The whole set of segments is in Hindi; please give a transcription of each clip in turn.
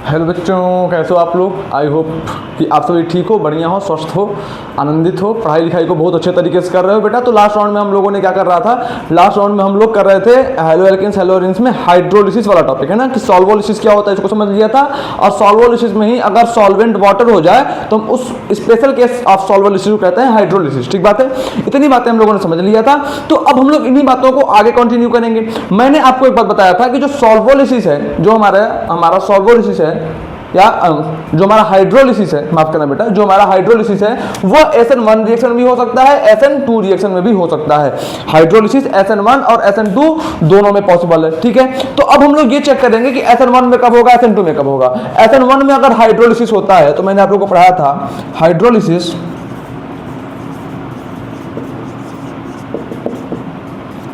हेलो बच्चों, कैसे हो आप लोग। आई होप कि आप सभी ठीक हो, बढ़िया हो, स्वस्थ हो, आनंदित हो, पढ़ाई लिखाई को बहुत अच्छे तरीके से कर रहे हो बेटा। तो लास्ट राउंड में हम लोगों ने क्या कर रहा था, लास्ट राउंड में हम लोग कर रहे थे हेलो एल्केन्स हेलो एरिन्स में हाइड्रोलिसिस वाला टॉपिक है ना, कि सॉल्वोलिसिस क्या होता है इसको समझ लिया था। और सॉल्वोलिसिस में ही अगर सॉल्वेंट वाटर हो जाए तो हम उस स्पेशल केस ऑफ सॉल्वोलिसिस को कहते हैं हाइड्रोलिसिस। ठीक बात है, इतनी बातें हम लोगों ने समझ लिया था। तो अब हम लोग इन्हीं बातों को आगे कंटिन्यू करेंगे। मैंने आपको एक बात बताया था कि जो सॉल्वोलिसिस है, जो हमारा सॉल्वोलिसिस है या जो हमारा हाइड्रोलिसिस है, माफ करना बेटा, जो हमारा हाइड्रोलिसिस है वो SN1 रिएक्शन भी हो सकता है, SN2 रिएक्शन में भी हो सकता है। हाइड्रोलिसिस SN1 और SN2 दोनों में पॉसिबल है। ठीक है, तो अब हम लोग ये चेक करेंगे कि SN1 में कब होगा, SN2 में कब होगा। SN1 में अगर हाइड्रोलिसिस होता है तो मैंने आप लोगों को पढ़ाया था हाइड्रोलिसिस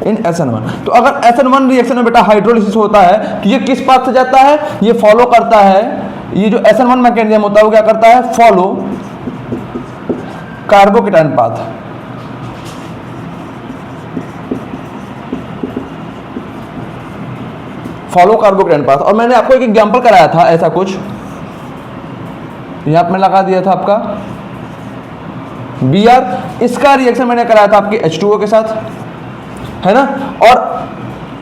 इन SN1। तो अगर SN1 रिएक्शन में बेटा हाइड्रोलिसिस होता है तो ये किस पाथ से जाता है, ये फॉलो करता है, ये जो SN1 मैकेनिज्म होता है वो क्या करता है, follow carbocation path. Follow carbocation path. और मैंने आपको एक एग्जांपल कराया था ऐसा कुछ, यहां पे लगा दिया था आपका Br। इसका रिएक्शन मैंने कराया था आपके H2O के साथ, है ना। और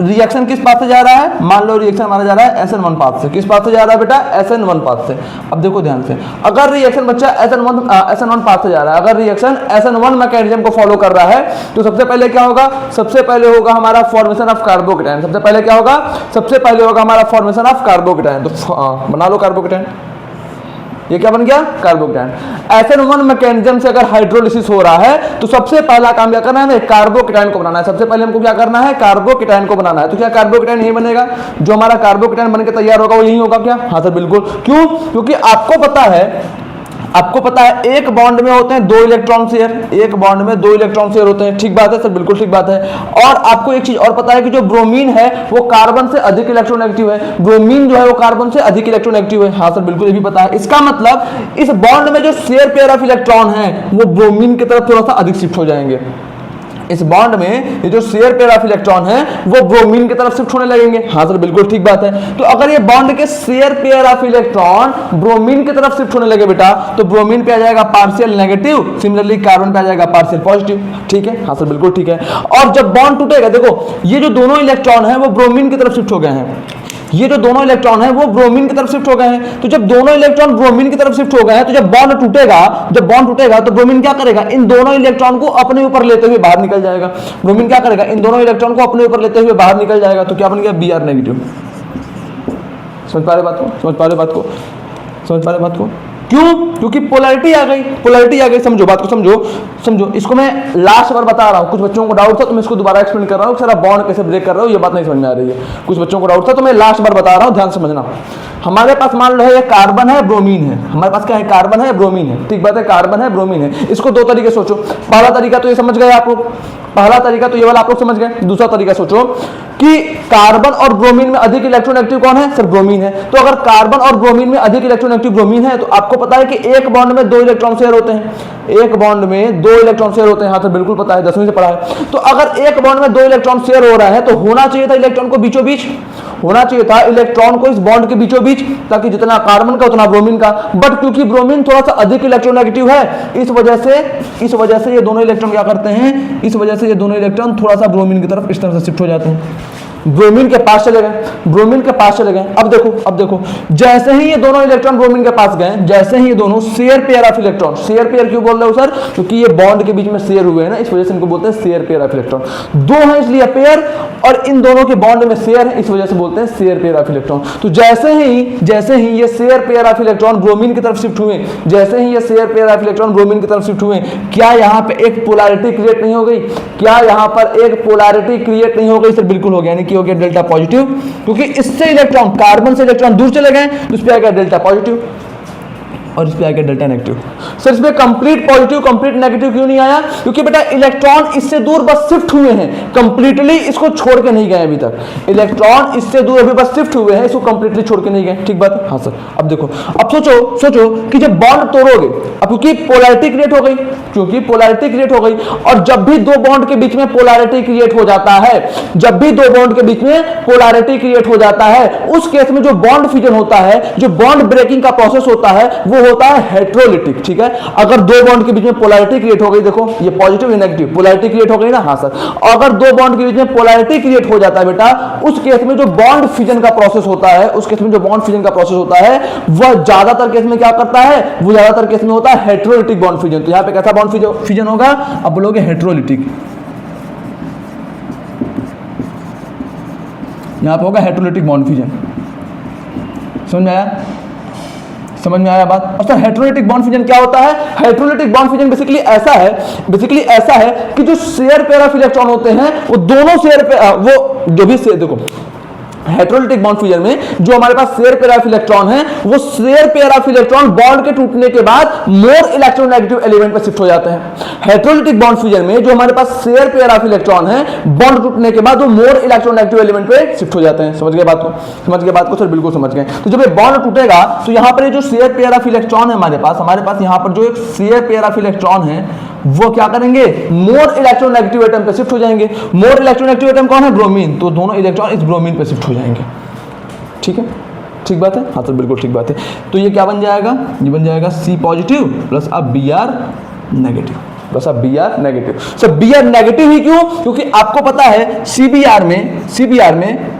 रिएक्शन किस पाथ से जा रहा है, मान लो रिएक्शन हमारा जा रहा है SN1 पाथ से। किस पाथ से जा रहा है बेटा, SN1 पाथ से। अब देखो ध्यान से, अगर रिएक्शन बच्चा SN1 पाथ से जा रहा है, अगर रिएक्शन SN1 मैकेनिज्म को फॉलो कर रहा है तो सबसे पहले क्या होगा, सबसे पहले होगा हमारा फॉर्मेशन ऑफ कार्बोकेटाइन। सबसे पहले क्या होगा, सबसे पहले होगा हमारा फॉर्मेशन ऑफ कार्बोकेटाइन। तो बना लो कार्बोकेटाइन, ये क्या बन गया, कार्बोकेटाइन। SN1 मैकेनिज्म से अगर हाइड्रोलिसिस हो रहा है तो सबसे पहला काम क्या करना है, कार्बोकेटाइन को बनाना है। सबसे पहले हमको क्या करना है, कार्बोकेटाइन को बनाना है। तो क्या कार्बोकेटाइन यही बनेगा, जो हमारा कार्बोकेटाइन बनके तैयार होगा वो यही होगा क्या, हाँ सर बिल्कुल। क्यों, क्योंकि आपको पता है एक बॉन्ड में होते हैं 2 इलेक्ट्रॉन शेयर, एक बॉन्ड में 2 इलेक्ट्रॉन शेयर होते हैं। ठीक बात है सर, बिल्कुल ठीक बात है। और आपको एक चीज और पता है कि जो ब्रोमीन है वो कार्बन से अधिक इलेक्ट्रोनेगेटिव है। ब्रोमीन जो है वो कार्बन से अधिक इलेक्ट्रोनेगेटिव है, हाँ सर बिल्कुल ये भी पता है। इसका मतलब इस बॉन्ड में जो शेयर पेयर ऑफ इलेक्ट्रॉन है वो ब्रोमीन की तरफ थोड़ा सा अधिक शिफ्ट हो जाएंगे। इस बॉन्ड में ये जो शेयर पेयर ऑफ इलेक्ट्रॉन है वो ब्रोमीन की तरफ शिफ्ट होने लगेंगे, हाँ सर बिल्कुल ठीक बात है। तो अगर ये बॉन्ड के share pair of electron bromine की तरफ शिफ्ट होने लगे बेटा तो ब्रोमीन पे आ जाएगा पार्शियल नेगेटिव, सिमिलरली कार्बन पे आ जाएगा पार्शियल पॉजिटिव। ठीक है, हाँ सर बिल्कुल ठीक है। और जब बॉन्ड टूटेगा, देखो ये जो दोनों इलेक्ट्रॉन है वो ब्रोमीन की तरफ शिफ्ट हो गए हैं, ये जो दोनों इलेक्ट्रॉन है वो ब्रोमीन की तरफ शिफ्ट हो गए हैं। तो जब दोनों इलेक्ट्रॉन ब्रोमीन की तरफ शिफ्ट हो गए हैं तो जब बॉन्ड टूटेगा तो ब्रोमीन क्या करेगा, इन दोनों इलेक्ट्रॉन को अपने ऊपर लेते हुए बाहर निकल जाएगा। ब्रोमीन क्या करेगा, इन दोनों इलेक्ट्रॉन को अपने ऊपर लेते हुए बाहर निकल जाएगा। तो क्या बन गया, Br नेगेटिव। समझ पा रहे बात को, क्यों, क्योंकि पोलैरिटी आ गई। समझो बात को, समझो। इसको मैं लास्ट बार बता रहा हूँ, कुछ बच्चों को डाउट था तो मैं इसको दोबारा एक्सप्लेन कर रहा हूँ। सर आप बॉन्ड कैसे ब्रेक कर रहे हो, ये बात नहीं समझ में आ रही है, कुछ बच्चों को डाउट था तो मैं लास्ट बार बता रहा हूँ, ध्यान समझना। हमारे पास मान लो है ये कार्बन है, ब्रोमीन है। हमारे पास क्या है, कार्बन है, ब्रोमीन है। ठीक बात है, कार्बन है, ब्रोमीन है। इसको 2 तरीके सोचो। पहला तरीका तो ये समझ गए आप लोग, पहला तरीका तो ये वाला आप लोग समझ गए। दूसरा तरीका सोचो कि कार्बन और ब्रोमीन में अधिक इलेक्ट्रोनेगेटिव कौन है, सर ब्रोमीन है। तो अगर कार्बन और ब्रोमीन में अधिक इलेक्ट्रोनेगेटिव ब्रोमीन है तो आपको पता है कि एक बॉन्ड में 2 इलेक्ट्रॉन शेयर होते हैं, एक बॉन्ड में 2 इलेक्ट्रॉन शेयर होते हैं, हाँ तो बिल्कुल पता है, 10वीं से पढ़ा है। तो अगर एक बॉन्ड में 2 इलेक्ट्रॉन शेयर हो रहा है तो होना चाहिए था इलेक्ट्रॉन को बीचों बीच, होना चाहिए था इलेक्ट्रॉन को इस बॉन्ड के बीचों बीच, ताकि जितना कार्बन का उतना ब्रोमीन का। बट क्योंकि ब्रोमीन थोड़ा सा अधिक इलेक्ट्रोनेगेटिव है, इस वजह से ये दोनों इलेक्ट्रॉन क्या करते हैं, इस वजह से ये दोनों इलेक्ट्रॉन थोड़ा सा ब्रोमीन की तरफ इस तरह से शिफ्ट हो जाते हैं, ब्रोमीन के पास चले गए। अब देखो जैसे ही ये दोनों इलेक्ट्रॉन ब्रोमीन के पास गए, जैसे ही ये दोनों share pair of electron, share pair क्यों बोल रहे हो सर, क्योंकि ये बॉन्ड के बीच में शेयर हुए हैं ना, इस वजह से इनको बोलते हैं शेयर पेयर ऑफ इलेक्ट्रॉन। 2 हैं इसलिए पेयर, और इन दोनों के बॉन्ड में शेयर है, इस वजह से बोलते हैं शेयर पेयर ऑफ इलेक्ट्रॉन। तो जैसे ही ये share pair of electron bromine की तरफ शिफ्ट हुए, क्या यहाँ पे एक पोलैरिटी क्रिएट नहीं हो गई, सर बिल्कुल हो गया, यानी कि हो गया डेल्टा पॉजिटिव, क्योंकि इससे इलेक्ट्रॉन, कार्बन से इलेक्ट्रॉन दूर चले गए तो इस पे आ गया डेल्टा पॉजिटिव। और इस पे आ गया डेल्टा नेगेटिव। सर इसमें कंप्लीट पॉजिटिव कंप्लीट नेगेटिव क्यों नहीं आया? क्योंकि बेटा इलेक्ट्रॉन इससे दूर बस शिफ्ट हुए हैं, कंप्लीटली इसको छोड़ के नहीं गए अभी तक। इलेक्ट्रॉन इससे दूर अभी बस शिफ्ट हुए हैं, इसको कंप्लीटली छोड़ के नहीं गए। ठीक बात है? हाँ सर। अब देखो, अब सोचो कि जब बॉन्ड तोड़ोगे, अब क्योंकि पोलैरिटी क्रिएट हो गई, क्योंकि पोलैरिटी क्रिएट हो गई, और जब भी दो बॉन्ड के बीच में पोलैरिटी क्रिएट हो जाता है, जब भी दो बॉन्ड के बीच में पोलैरिटी क्रिएट हो जाता है, उस केस में जो बॉन्ड फ्यूजन होता है, जो बॉन्ड ब्रेकिंग का प्रोसेस होता है, वो होता है हेटेरोलिटिक। ठीक है? अगर दो बॉन्ड के बीच में पोलैरिटी क्रिएट हो गई, देखो ये पॉजिटिव या नेगेटिव पोलैरिटी क्रिएट हो गई ना, हाँ सर। अगर दो बॉन्ड के बीच में पोलैरिटी क्रिएट हो जाता है बेटा, उस केस में जो बॉन्ड फ्यूजन का प्रोसेस होता है, उस केस में जो बॉन्ड फ्यूजन का प्रोसेस होता है, वह ज्यादातर केस में क्या करता है? वो ज्यादातर केस में होता है हेटेरोलिटिक बॉन्ड फ्यूजन। तो यहां पे कैसा बॉन्ड फ्यूजन होगा? अब बोलोगे हेटेरोलिटिक, यहां पे होगा हेटेरोलिटिक बॉन्ड फ्यूजन। समझ में आया? समझ में आया बात? और सर हेटेरोलिटिक बॉन्ड फ्यूजन क्या होता है? हेटेरोलिटिक बॉन्ड फ्यूजन बेसिकली ऐसा है कि जो शेयर पेयर ऑफ इलेक्ट्रॉन होते हैं, वो दोनों शेयर पे वो जो भी शेयर, देखो हेटेरोलिटिक बॉन्ड फ्यूजन में जो हमारे पास शेयर पेयर ऑफ इलेक्ट्रॉन है, वो share pair of electron bond के टूटने के बाद मोर इलेक्ट्रोनेगेटिव एलिमेंट पर शिफ्ट हो जाते हैं। हेटेरोलिटिक बॉन्ड फ्यूजन में जो हमारे पास शेयर पेयर ऑफ इलेक्ट्रॉन है, बॉन्ड टूटने के बाद वो मोर इलेक्ट्रोनेगेटिव एलिमेंट पे शिफ्ट हो जाते हैं। समझ गए बात को? समझ गए बात को सर? बिल्कुल समझ गए। तो जब ये बॉन्ड टूटेगा तो यहां पर जो शेयर पेयर ऑफ इलेक्ट्रॉन है हमारे पास यहां पर जो एक शेयर पेयर ऑफ इलेक्ट्रॉन है, वो क्या करेंगे? मोर इलेक्ट्रोनेगेटिव एटम पे शिफ्ट हो जाएंगे। मोर इलेक्ट्रोनेगेटिव एटम कौन है? ब्रोमीन। तो दोनों इलेक्ट्रॉन इस ब्रोमीन पे शिफ्ट हो जाएंगे। ठीक है? ठीक बात है? हाँ सर बिल्कुल ठीक बात है। तो ये क्या बन जाएगा? ये बन जाएगा C पॉजिटिव प्लस अब Br नेगेटिव, प्लस अब Br negative. Sir Br negative ही क्यों? क्योंकि आपको पता है CBr में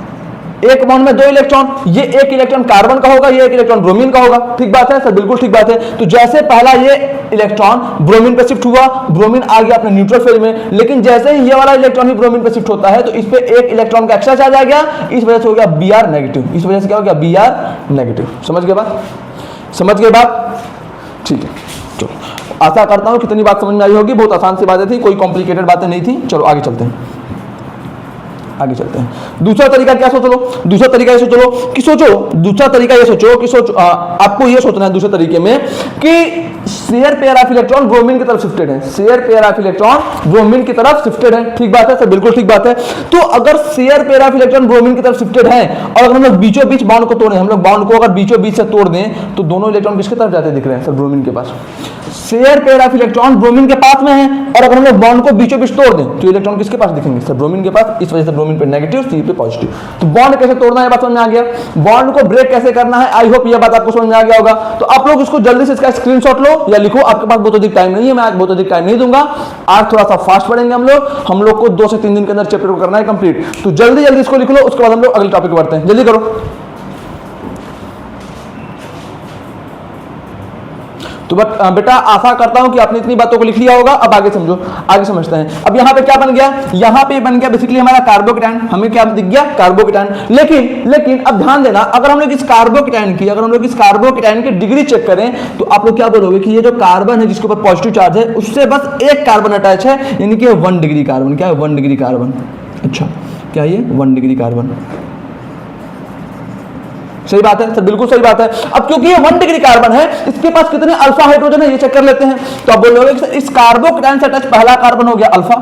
एक बॉन्ड में दो इलेक्ट्रॉन, ये एक इलेक्ट्रॉन कार्बन का होगा, ये एक इलेक्ट्रॉन ब्रोमीन का होगा। ठीक बात है सर? बिल्कुल ठीक बात है। तो जैसे पहला ये इलेक्ट्रॉन ब्रोमीन पे शिफ्ट हुआ, ब्रोमीन आ गया अपने न्यूट्रल फेज में, लेकिन जैसे ही ये वाला इलेक्ट्रॉन भी ब्रोमीन पे शिफ्ट होता है, तो इस पे एक इलेक्ट्रॉन का एक्स्ट्रा चार्ज आ गया, इस वजह से हो गया Br नेगेटिव। इस वजह से क्या हो गया? Br negative. समझ गए बात? समझ गए बात? ठीक है, चलो आशा करता हूं कितनी बात समझ में आई होगी। बहुत आसान सी बातें थी, कोई कॉम्प्लिकेटेड बातें नहीं थी। चलो आगे चलते हैं, आगे चलते हैं। दूसरा तरीका क्या सोच लो? दूसरा तरीका ये सोच लो कि दूसरा तरीका ये सोचो कि आपको ये सोचना है दूसरे तरीके में कि share pair of electron bromine की तरफ शिफ्टेड है। Share pair of electron bromine की तरफ शिफ्टेड है। ठीक बात है सर? बिल्कुल ठीक बात है। तो अगर share pair of electron bromine की तरफ शिफ्टेड है और अगर हम लोग बीचों बीच बॉन्ड को तोड़ें, हम लोग बॉन्ड को अगर बीचों बीच से तोड़ दें, तो दोनों इलेक्ट्रॉन किसकी तरफ जाते दिख रहे हैं? सर ब्रोमीन के पास। Share pair of electron bromine के पास में है, और अगर हम लोग बॉन्ड को बीचों बीच तोड़ दें तो इलेक्ट्रॉन किसके पास दिखेंगे? सर ब्रोमीन के पास। इस वजह से ब्रोमीन पे नेगेटिव, सी पे पॉजिटिव। तो बॉन्ड कैसे तोड़ना है बात समझ में आ गया। बॉन्ड को ब्रेक कैसे करना है, आई होप ये बात आपको समझ में आ गया होगा। तो आप लोग इसको जल्दी से इसका स्क्रीनशॉट लो या लिखो। आपके पास बहुत अधिक टाइम नहीं है, मैं आज बहुत अधिक टाइम नहीं दूंगा। आज थोड़ा सा फास्ट पढ़ेंगे हम लोग को 2 से 3 दिन के अंदर चैप्टर को करना है कंप्लीट। तो जल्दी जल्दी इसको लिख लो, उसके बाद हम लोग अगले टॉपिक पर बढ़ते हैं। जल्दी करो। तो बेटा आशा करता हूं कि आपने इतनी बातों को लिख लिया होगा। अब आगे समझो, आगे समझते हैं। अब यहाँ पे क्या बन गया? यहाँ पे बन गया बेसिकली हमारा कार्बोकेटायन। हमें क्या दिख गया? कार्बोकेटायन। लेकिन अब ध्यान देना, अगर हम लोग इस कार्बोकेटायन की डिग्री चेक करें तो आप लोग क्या बोलोगे कि ये जो कार्बन है जिसके ऊपर पॉजिटिव चार्ज है, उससे बस एक कार्बन अटैच है, यानी कि 1 डिग्री कार्बन। क्या है? 1 डिग्री कार्बन। अच्छा, क्या ये 1 डिग्री कार्बन? सही बात है सर? बिल्कुल सही बात है। अब क्योंकि ये 1 डिग्री कार्बन है, इसके पास कितने अल्फा हाइड्रोजन है ये चेक कर लेते हैं। तो आप बोलोगे इस कार्बोकेटायन से अटैच पहला कार्बन हो गया अल्फा,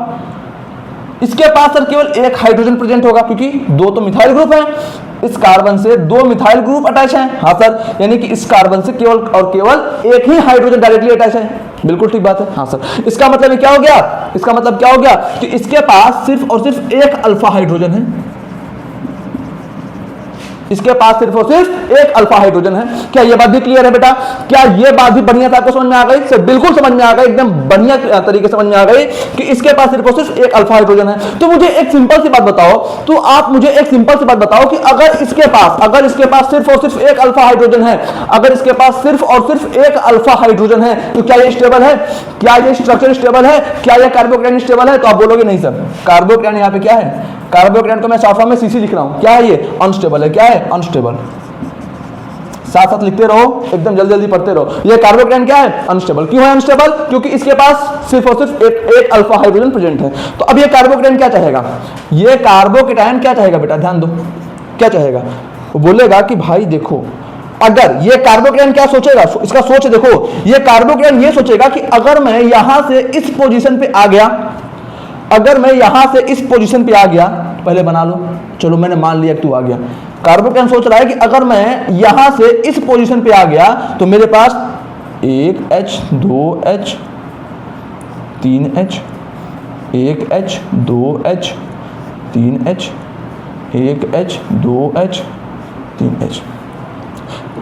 इसके पास सर केवल एक हाइड्रोजन प्रेजेंट होगा क्योंकि 2 तो मिथाइल ग्रुप है। इस कार्बन से 2 मिथाइल ग्रुप अटैच है। हाँ सर, यानी कि इस कार्बन से केवल और केवल एक ही हाइड्रोजन डायरेक्टली अटैच है। बिल्कुल ठीक बात है। हाँ सर, इसका मतलब क्या हो गया? इसका मतलब क्या हो गया कि इसके पास सिर्फ और सिर्फ एक अल्फा हाइड्रोजन है। इसके पास सिर्फ और सिर्फ एक अल्फा हाइड्रोजन है। क्या ये बात भी क्लियर है बेटा? क्या ये बात भी बढ़िया से आपको समझ में आ गई? सर बिल्कुल समझ में आ गई, एकदम बढ़िया तरीके से समझ में आ गई कि इसके पास सिर्फ और सिर्फ एक अल्फा हाइड्रोजन है। तो मुझे एक सिंपल सी बात बताओ, तो आप मुझे एक सिंपल सी बात बताओ कि अगर इसके पास सिर्फ और सिर्फ एक अल्फा हाइड्रोजन है, अगर इसके पास सिर्फ और सिर्फ एक अल्फा हाइड्रोजन है, तो क्या ये स्टेबल है? क्या ये स्ट्रक्चर स्टेबल है? क्या ये कार्बोकेटायन स्टेबल है? तो आप बोलोगे नहीं सर, कार्बोकेटायन यहाँ पे क्या है? कार्बोकेटायन को मैं शॉर्ट फॉर्म में सीसी लिख रहा हूं। क्या है ये? अनस्टेबल है। क्या है? अनस्टेबल। साथ साथ लिखते रहो, एकदम जल्दी जल्दी पढ़ते रहो। ये कार्बोकेटायन क्या है? अनस्टेबल। क्यों है अनस्टेबल? क्योंकि इसके पास सिर्फ और सिर्फ एक अल्फा हाइड्रोजन प्रेजेंट है। तो अब ये कार्बोकेटायन क्या चाहेगा? ये कार्बोकेटायन क्या चाहेगा बेटा? ध्यान दो, क्या चाहेगा? वो बोलेगा कि भाई देखो, अगर ये कार्बोकेटाइन क्या सोचेगा, इसका सोच देखो, ये कार्बोकेटाइन ये सोचेगा कि अगर मैं यहां से इस पोजीशन पे आ गया, अगर मैं यहां से इस पोजीशन पे आ गया, पहले बना लो, चलो मैंने मान लिया कि तू आ गया। कार्बोकेटाइन सोच रहा है कि अगर मैं यहां से इस पोजीशन पे आ गया तो मेरे पास 1H 2H 3H 1H 2H 3H 1H 2H 3H।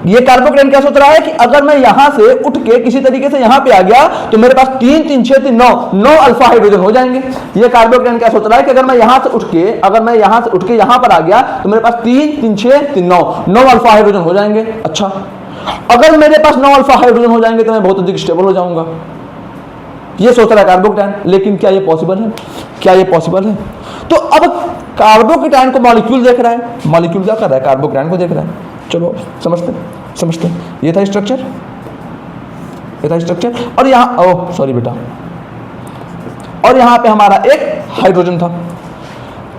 ये कार्बोकेटाइन क्या सोच रहा है कि अगर मैं यहां से उठ के किसी तरीके से यहां पे आ गया तो मेरे पास 3 3 6 3 9 अल्फा हाइड्रोजन हो जाएंगे। ये कार्बोकेटाइन क्या सोच रहा है कि अगर मैं यहां से उठ के यहां पर आ गया तो मेरे पास 3 3 6 3 9 अल्फा हाइड्रोजन हो जाएंगे। अच्छा, अगर मेरे पास 9 अल्फा हाइड्रोजन हो जाएंगे तो मैं बहुत अधिक स्टेबल हो जाऊंगा, ये सोच रहा है कार्बोकेटाइन। लेकिन क्या ये पॉसिबल है? क्या ये पॉसिबल है? तो अब कार्बोकेटाइन को मॉलिक्यूल देख रहा है, मॉलिक्यूल क्या कर रहा है, कार्बोकेटाइन को देख रहा है। चलो समझते ये था स्ट्रक्चर, और यहाँ ओह सॉरी बेटा, और यहाँ पे हमारा एक हाइड्रोजन था।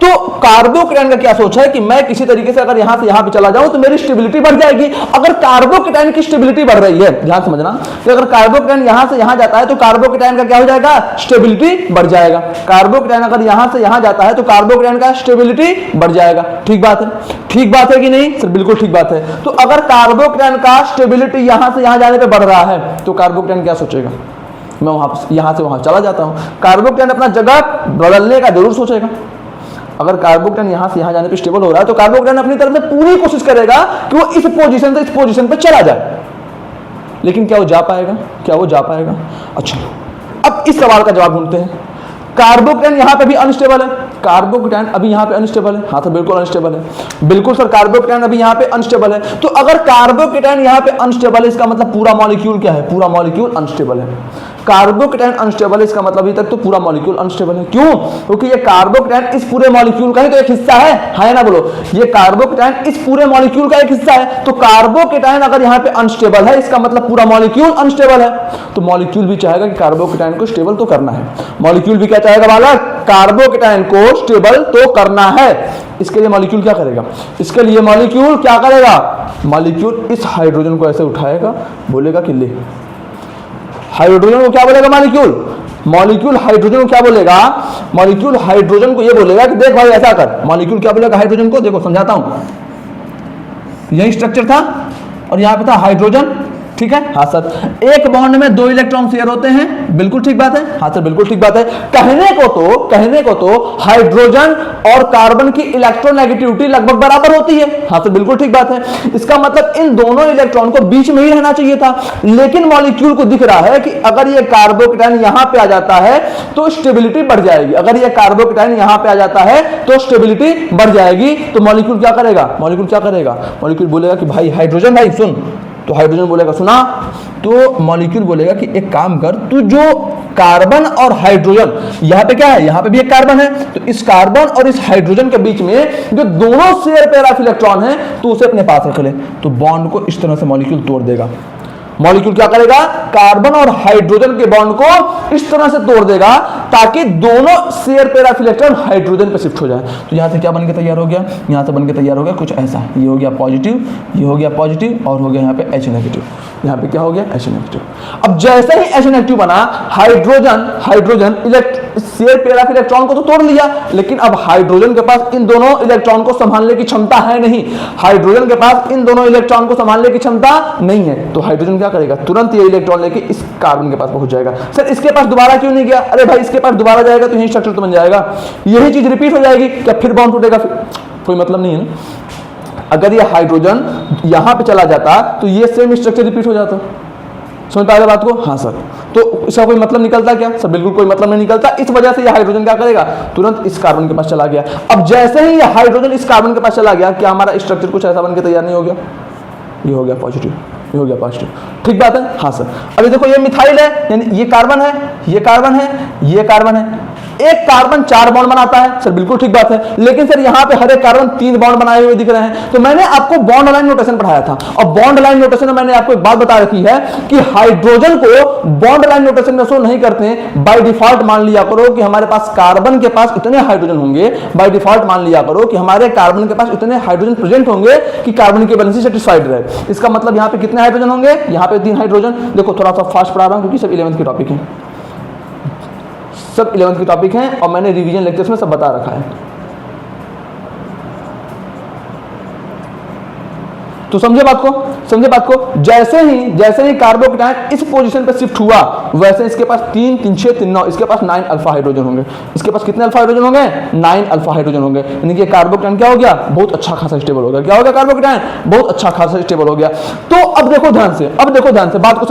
तो कार्बोकेटाइन का क्या सोच है कि मैं किसी तरीके से अगर यहां से यहां पे चला जाऊं तो मेरी स्टेबिलिटी बढ़ जाएगी। अगर कार्बोकेटाइन की स्टेबिलिटी बढ़ रही है, ध्यान समझना, कि अगर कार्बोकेटाइन यहां से यहां जाता है तो कार्बोकेटाइन का क्या हो जाएगा, स्टेबिलिटी बढ़ जाएगा। कार्बोकेटाइन अगर यहां से यहां जाता है तो कार्बोकेटाइन का स्टेबिलिटी बढ़ जाएगा। ठीक बात है, ठीक बात है कि नहीं सर? बिल्कुल ठीक बात है। तो अगर कार्बोकेटाइन का स्टेबिलिटी यहां से यहां जाने पर बढ़ रहा है तो कार्बोकेटाइन क्या सोचेगा, मैं यहां से वहां चला जाता हूं। कार्बोकेटाइन अपना जगह बदलने का जरूर सोचेगा। अगर कार्बोकेटाइन यहां से यहां जाने पे स्टेबल हो रहा है तो कार्बोकेटाइन अपनी तरफ से पूरी कोशिश करेगा कि वो इस पोजीशन से इस पोजीशन पे चला जाए। लेकिन क्या वो जा पाएगा? क्या वो जा पाएगा? अच्छा, अब इस सवाल का जवाब ढूंढते हैं। कार्बोकेटाइन यहां पे भी अनस्टेबल है, कार्बोकेटाइन अभी यहां पे अनस्टेबल है। हाँ सर बिल्कुल अनस्टेबल है, बिल्कुल सर कार्बोकेटाइन अभी यहां पे अनस्टेबल है। तो अगर कार्बोकेटाइन यहां पे अनस्टेबल है इसका मतलब पूरा मॉलिक्यूल क्या है, पूरा मॉलिक्यूल अनस्टेबल है। कार्बोकेटाइन अनस्टेबल है इसका मतलब अभी तक तो पूरा मॉलिक्यूल अनस्टेबल है। क्यों? क्योंकि ये कार्बोकेटाइन इस पूरे मॉलिक्यूल का ही तो एक हिस्सा है ना बोलो? ये कार्बोकेटाइन इस पूरे मॉलिक्यूल का एक हिस्सा है। तो कार्बोकेटाइन अगर यहां पे अनस्टेबल है इसका मतलब पूरा मॉलिक्यूल अनस्टेबल है। तो मॉलिक्यूल भी चाहेगा कि कार्बोकेटाइन को स्टेबल तो करना है। मॉलिक्यूल भी क्या चाहेगा बालक, कार्बोकेटाइन को स्टेबल तो करना है। इसके लिए मॉलिक्यूल क्या करेगा, इसके लिए मॉलिक्यूल क्या करेगा, मॉलिक्यूल इस हाइड्रोजन को ऐसे उठाएगा, बोलेगा कि ले। हाइड्रोजन को क्या बोलेगा मॉलिक्यूल हाइड्रोजन को क्या बोलेगा, मॉलिक्यूल हाइड्रोजन को ये बोलेगा कि देख भाई ऐसा कर। मॉलिक्यूल क्या बोलेगा हाइड्रोजन को, देखो समझाता हूं, यही स्ट्रक्चर था और यहां पे था हाइड्रोजन, ठीक है। हाँ सर, एक बॉन्ड में 2 इलेक्ट्रॉन शेयर होते हैं, बिल्कुल ठीक बात है। हाँ सर बिल्कुल ठीक बात है। कहने को तो हाइड्रोजन और कार्बन की इलेक्ट्रोनेगेटिविटी लगभग बराबर होती है। हाँ सर बिल्कुल ठीक बात है। इसका मतलब इन दोनों इलेक्ट्रॉन को बीच में ही रहना चाहिए था। लेकिन मॉलिक्यूल को दिख रहा है कि अगर ये कार्बोकेटाइन यहां पे आ जाता है तो स्टेबिलिटी बढ़ जाएगी, अगर ये कार्बोकेटाइन यहां पे आ जाता है तो स्टेबिलिटी बढ़ जाएगी। तो मॉलिक्यूल क्या करेगा, मॉलिक्यूल बोलेगा कि भाई हाइड्रोजन भाई सुन। तो हाइड्रोजन बोलेगा सुना। तो मॉलिक्यूल बोलेगा कि एक काम कर, तू जो कार्बन और हाइड्रोजन, यहां पे क्या है, यहां पे भी एक कार्बन है, तो इस कार्बन और इस हाइड्रोजन के बीच में जो दोनों शेयर पेयर ऑफ इलेक्ट्रॉन है तो उसे अपने पास रख ले। तो बॉन्ड को इस तरह से मॉलिक्यूल तोड़ देगा। मॉलिक्यूल क्या करेगा, कार्बन और हाइड्रोजन के बॉन्ड को इस तरह से तोड़ देगा ताकि दोनों share pair of electron hydrogen पे शिफ्ट हो जाए। तो यहां से क्या बनके तैयार हो गया, यहां से बनके तैयार हो गया कुछ ऐसा, ये हो गया पॉजिटिव, ये हो गया पॉजिटिव और हो गया यहाँ पे H नेगेटिव। यहाँ पे क्या हो गया, H नेगेटिव। अब जैसे ही H नेगेटिव बना, hydrogen share pair of electron को तो तोड़ लिया, लेकिन अब हाइड्रोजन के पास इन दोनों इलेक्ट्रॉन को संभालने की क्षमता है नहीं। हाइड्रोजन के पास इन दोनों इलेक्ट्रॉन को संभालने की क्षमता नहीं है। तो हाइड्रोजन क्या करेगा, तुरंत ये इलेक्ट्रॉन लेके इस कार्बन के पास पहुंच जाएगा। सर इसके पास दोबारा क्यों नहीं गया, अरे भाई इसके पास दोबारा जाएगा तो यही स्ट्रक्चर तो बन जाएगा, यही चीज रिपीट हो जाएगी, क्या फिर बॉन्ड टूटेगा, फिर कोई मतलब नहीं है ना। अगर ये हाइड्रोजन यहां पे चला जाता तो ये सेम स्ट्रक्चर रिपीट हो जाता। समझ पाएगा बात को? हाँ सर। तो इसका कोई मतलब निकलता क्या, सर बिल्कुल कोई मतलब नहीं निकलता। इस वजह से ये हाइड्रोजन क्या करेगा, तुरंत इस कार्बन के पास चला गया। अब जैसे ही ये हाइड्रोजन इस कार्बन के पास चला गया, क्या हमारा स्ट्रक्चर कुछ ऐसा बनकर तैयार नहीं हो गया, ये हो गया पॉजिटिव, ये हो गया पॉजिटिव, ठीक बात है। हाँ सर। अभी देखो ये मिथाइल है, यानी ये कार्बन है, ये कार्बन है, ये कार्बन है, एक कार्बन 4 बॉन्ड बनाता है सर, बिल्कुल ठीक बात है, लेकिन सर यहां पे हर एक कार्बन 3 बॉन्ड बनाए हुए दिख रहे हैं। तो मैंने आपको बॉन्ड लाइन नोटेशन पढ़ाया था, और बॉन्ड लाइन नोटेशन में मैंने आपको एक बात बता रखी है कि हाइड्रोजन को बॉन्ड लाइन नोटेशन में शो नहीं करते हैं। बाय डिफॉल्ट मान लिया करो कि हमारे पास कार्बन के पास इतने हाइड्रोजन होंगे, बाय डिफॉल्ट मान लिया करो कि हमारे कार्बन के पास इतने हाइड्रोजन प्रेजेंट होंगे कि कार्बन की बैलेंस सेटिस्फाइड रहे। इसका मतलब यहां पे कितने हाइड्रोजन होंगे, यहां पे 3 हाइड्रोजन। देखो थोड़ा सा फास्ट पढ़ा रहा हूं क्योंकि सब 11th के टॉपिक हैं, सब 11th के टॉपिक हैं और मैंने रिवीजन लेक्चर्स में सब बता रखा है। तो समझे बात को, समझे बात को। जैसे ही कार्बोकेटायन इस पोजीशन पे शिफ्ट हुआ, वैसे इसके पास 3 3 6 3 9, इसके पास 9 अल्फा हाइड्रोजन होंगे। इसके पास कितने अल्फा हाइड्रोजन होंगे, 9 अल्फा हाइड्रोजन होंगे। यानी कि कार्बोकेटायन क्या हो गया, बहुत अच्छा खासा स्टेबल हो गया। क्या हो गया, कार्बोकेटायन बहुत अच्छा खासा स्टेबल हो गया। तो अब देखो ध्यान से, बात को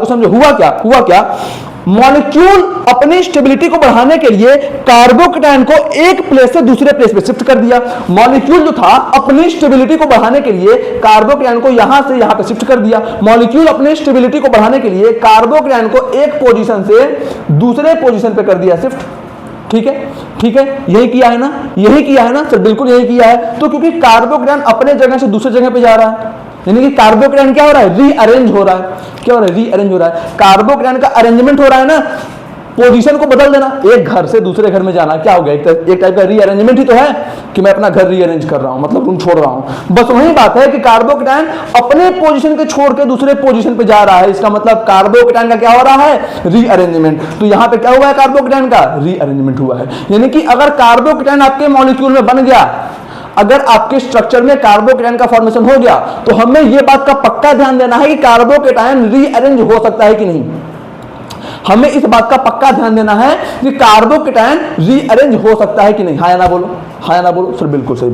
समझो। हुआ क्या, मॉलिक्यूल अपनी स्टेबिलिटी को बढ़ाने के लिए कार्बोकेटायन को एक प्लेस से दूसरे प्लेस पे शिफ्ट कर दिया। मॉलिक्यूल जो था अपनी स्टेबिलिटी को बढ़ाने के लिए कार्बोकेटायन को यहां से यहां पे शिफ्ट कर दिया। मॉलिक्यूल अपनी स्टेबिलिटी को बढ़ाने के लिए कार्बोकेटायन को एक पोजीशन से दूसरे पोजीशन पे कर दिया शिफ्ट। ठीक है, यही किया है ना सर, बिल्कुल यही किया है। तो क्योंकि कार्बोकेटायन अपने जगह से दूसरे जगह पे जा रहा है, यानी कि कार्बोकेटायन क्या हो रहा है, रीअरेंज हो रहा है। क्या हो रहा है, रीअरेंज हो रहा है। कार्बोकेटायन का अरेंजमेंट हो रहा है ना, पोजीशन को बदल देना, एक घर से दूसरे घर में जाना, क्या हो गया, एक टाइप का रीअरेंजमेंट ही तो है कि मैं अपना घर रीअरेंज कर रहा हूं, मतलब रूम छोड़ रहा हूं। बस वही बात है कि कार्बोकेटायन अपने पोजीशन के छोड़ के दूसरे पोजीशन पे जा रहा है। इसका मतलब कार्बोकेटायन का क्या हो रहा है, रीअरेंजमेंट। तो यहां पे क्या हुआ है, कार्बोकेटायन का रीअरेंजमेंट हुआ है। यानी कि अगर कार्बोकेटायन आपके मॉलिक्यूल में बन गया, अगर आपके स्ट्रक्चर में कार्बोकेटायन का फॉर्मेशन हो गया, तो हमें यह बात का पक्का ध्यान देना है कि कार्बोकेटायन रीअरेंज हो सकता है कि नहीं। हमें इस बात का पक्का ध्यान देना है कि कार्बोकेटायन रीअरेंज हो सकता है कि नहीं। हाँ या ना बोलो सर, बिल्कुल सही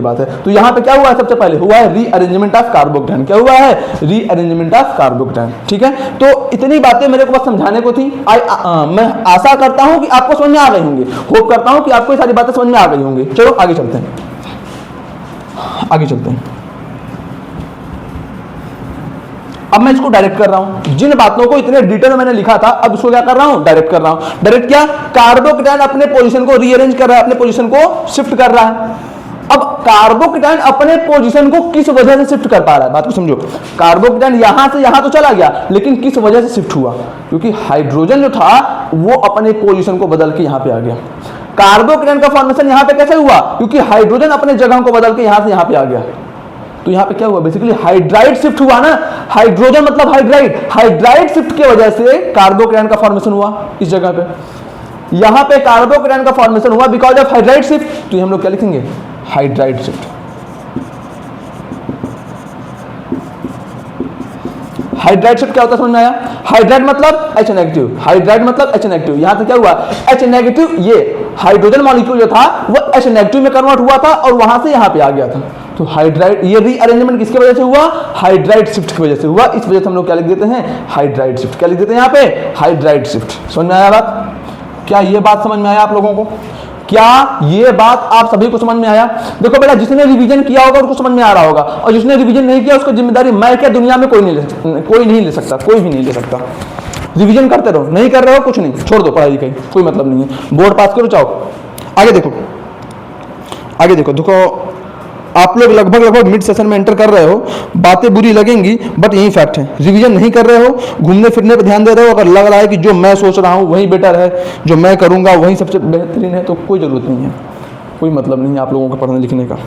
बात है। तो यहां पे क्या हुआ है, सबसे पहले हुआ है रीअरेंजमेंट ऑफ कार्बोकेटायन। क्या हुआ है, रीअरेंजमेंट ऑफ कार्बोकेटायन। ठीक है, तो इतनी बातें मेरे को बस समझाने को थी। मैं आशा करता हूं कि आपको समझ में आ गई होंगी, होप करता हूं कि आपको ये सारी बातें समझ में आ गई होंगी। चलो आगे चलते हैं। अब मैं इसको डायरेक्ट कर रहा हूं, जिन बातों को इतने डिटेल में मैंने लिखा था, अब इसको क्या कर रहा हूं, डायरेक्ट कर रहा हूं। डायरेक्ट क्या, कार्बोकेटायन अपने पोजीशन को रीअरेंज कर रहा है, अपने पोजीशन को शिफ्ट कर रहा है। अब कार्बोकेटायन अपने पोजीशन को किस वजह से शिफ्ट कर पा रहा है, बात को समझो। कार्बोकेटायन यहां से यहां तो चला गया, लेकिन किस वजह से शिफ्ट हुआ, क्योंकि हाइड्रोजन जो था वो अपने पोजीशन को बदल के यहां पे आ गया। कार्बोकेटायन का फॉर्मेशन यहां पे कैसे हुआ, क्योंकि हाइड्रोजन अपने जगह को बदल के यहां से यहां पे आ गया। तो यहां पे क्या हुआ, बेसिकली हाइड्राइड शिफ्ट हुआ ना। हाइड्रोजन मतलब हाइड्राइड शिफ्ट की वजह से कार्बोकेटायन का फॉर्मेशन हुआ इस जगह पे। यहां पे कार्बोकेटायन का फॉर्मेशन हुआ बिकॉज ऑफ हाइड्राइड शिफ्ट। तो हम लोग क्या लिखेंगे, हाइड्राइड शिफ्ट। हाइड्राइड शिफ्ट क्या होता है, समझ में आया। हाइड्राइड मतलब H नेगेटिव, यहां से क्या हुआ, H नेगेटिव, ये हाइड्रोजन मॉलिक्यूल जो था वो H नेगेटिव में कन्वर्ट हुआ था और वहां से यहां पे आ गया था। तो हाइड्राइड, ये रीअरेंजमेंट किसकी वजह से हुआ, हाइड्राइड शिफ्ट की वजह से हुआ। इस वजह से हम लोग क्या लिख देते हैं, हाइड्राइड शिफ्ट। क्या लिख देते हैं यहाँ पे, हाइड्राइड शिफ्ट। समझ में आया बात, क्या ये बात समझ में आया आप लोगों को, क्या ये बात आप सभी को समझ में आया। देखो बेटा, जिसने रिवीजन किया होगा उसको समझ में आ रहा होगा, और जिसने रिवीजन नहीं किया उसको जिम्मेदारी मैं क्या, दुनिया में कोई नहीं ले सकता। रिवीजन करते रहो, नहीं कर रहे हो कुछ नहीं, छोड़ दो पढ़ाई लिखाई, कोई मतलब नहीं है, बोर्ड पास करो चाहो। आगे देखो आप लोग लगभग मिड सेशन में एंटर कर रहे हो, बातें बुरी लगेंगी बट यही फैक्ट है। रिवीजन नहीं कर रहे हो, घूमने फिरने पर ध्यान दे रहे हो, अगर लग रहा है कि जो मैं सोच रहा हूँ वही बेटर है, जो मैं करूँगा वही सबसे बेहतरीन है, तो कोई ज़रूरत नहीं है, कोई मतलब नहीं है आप लोगों का पढ़ने लिखने का।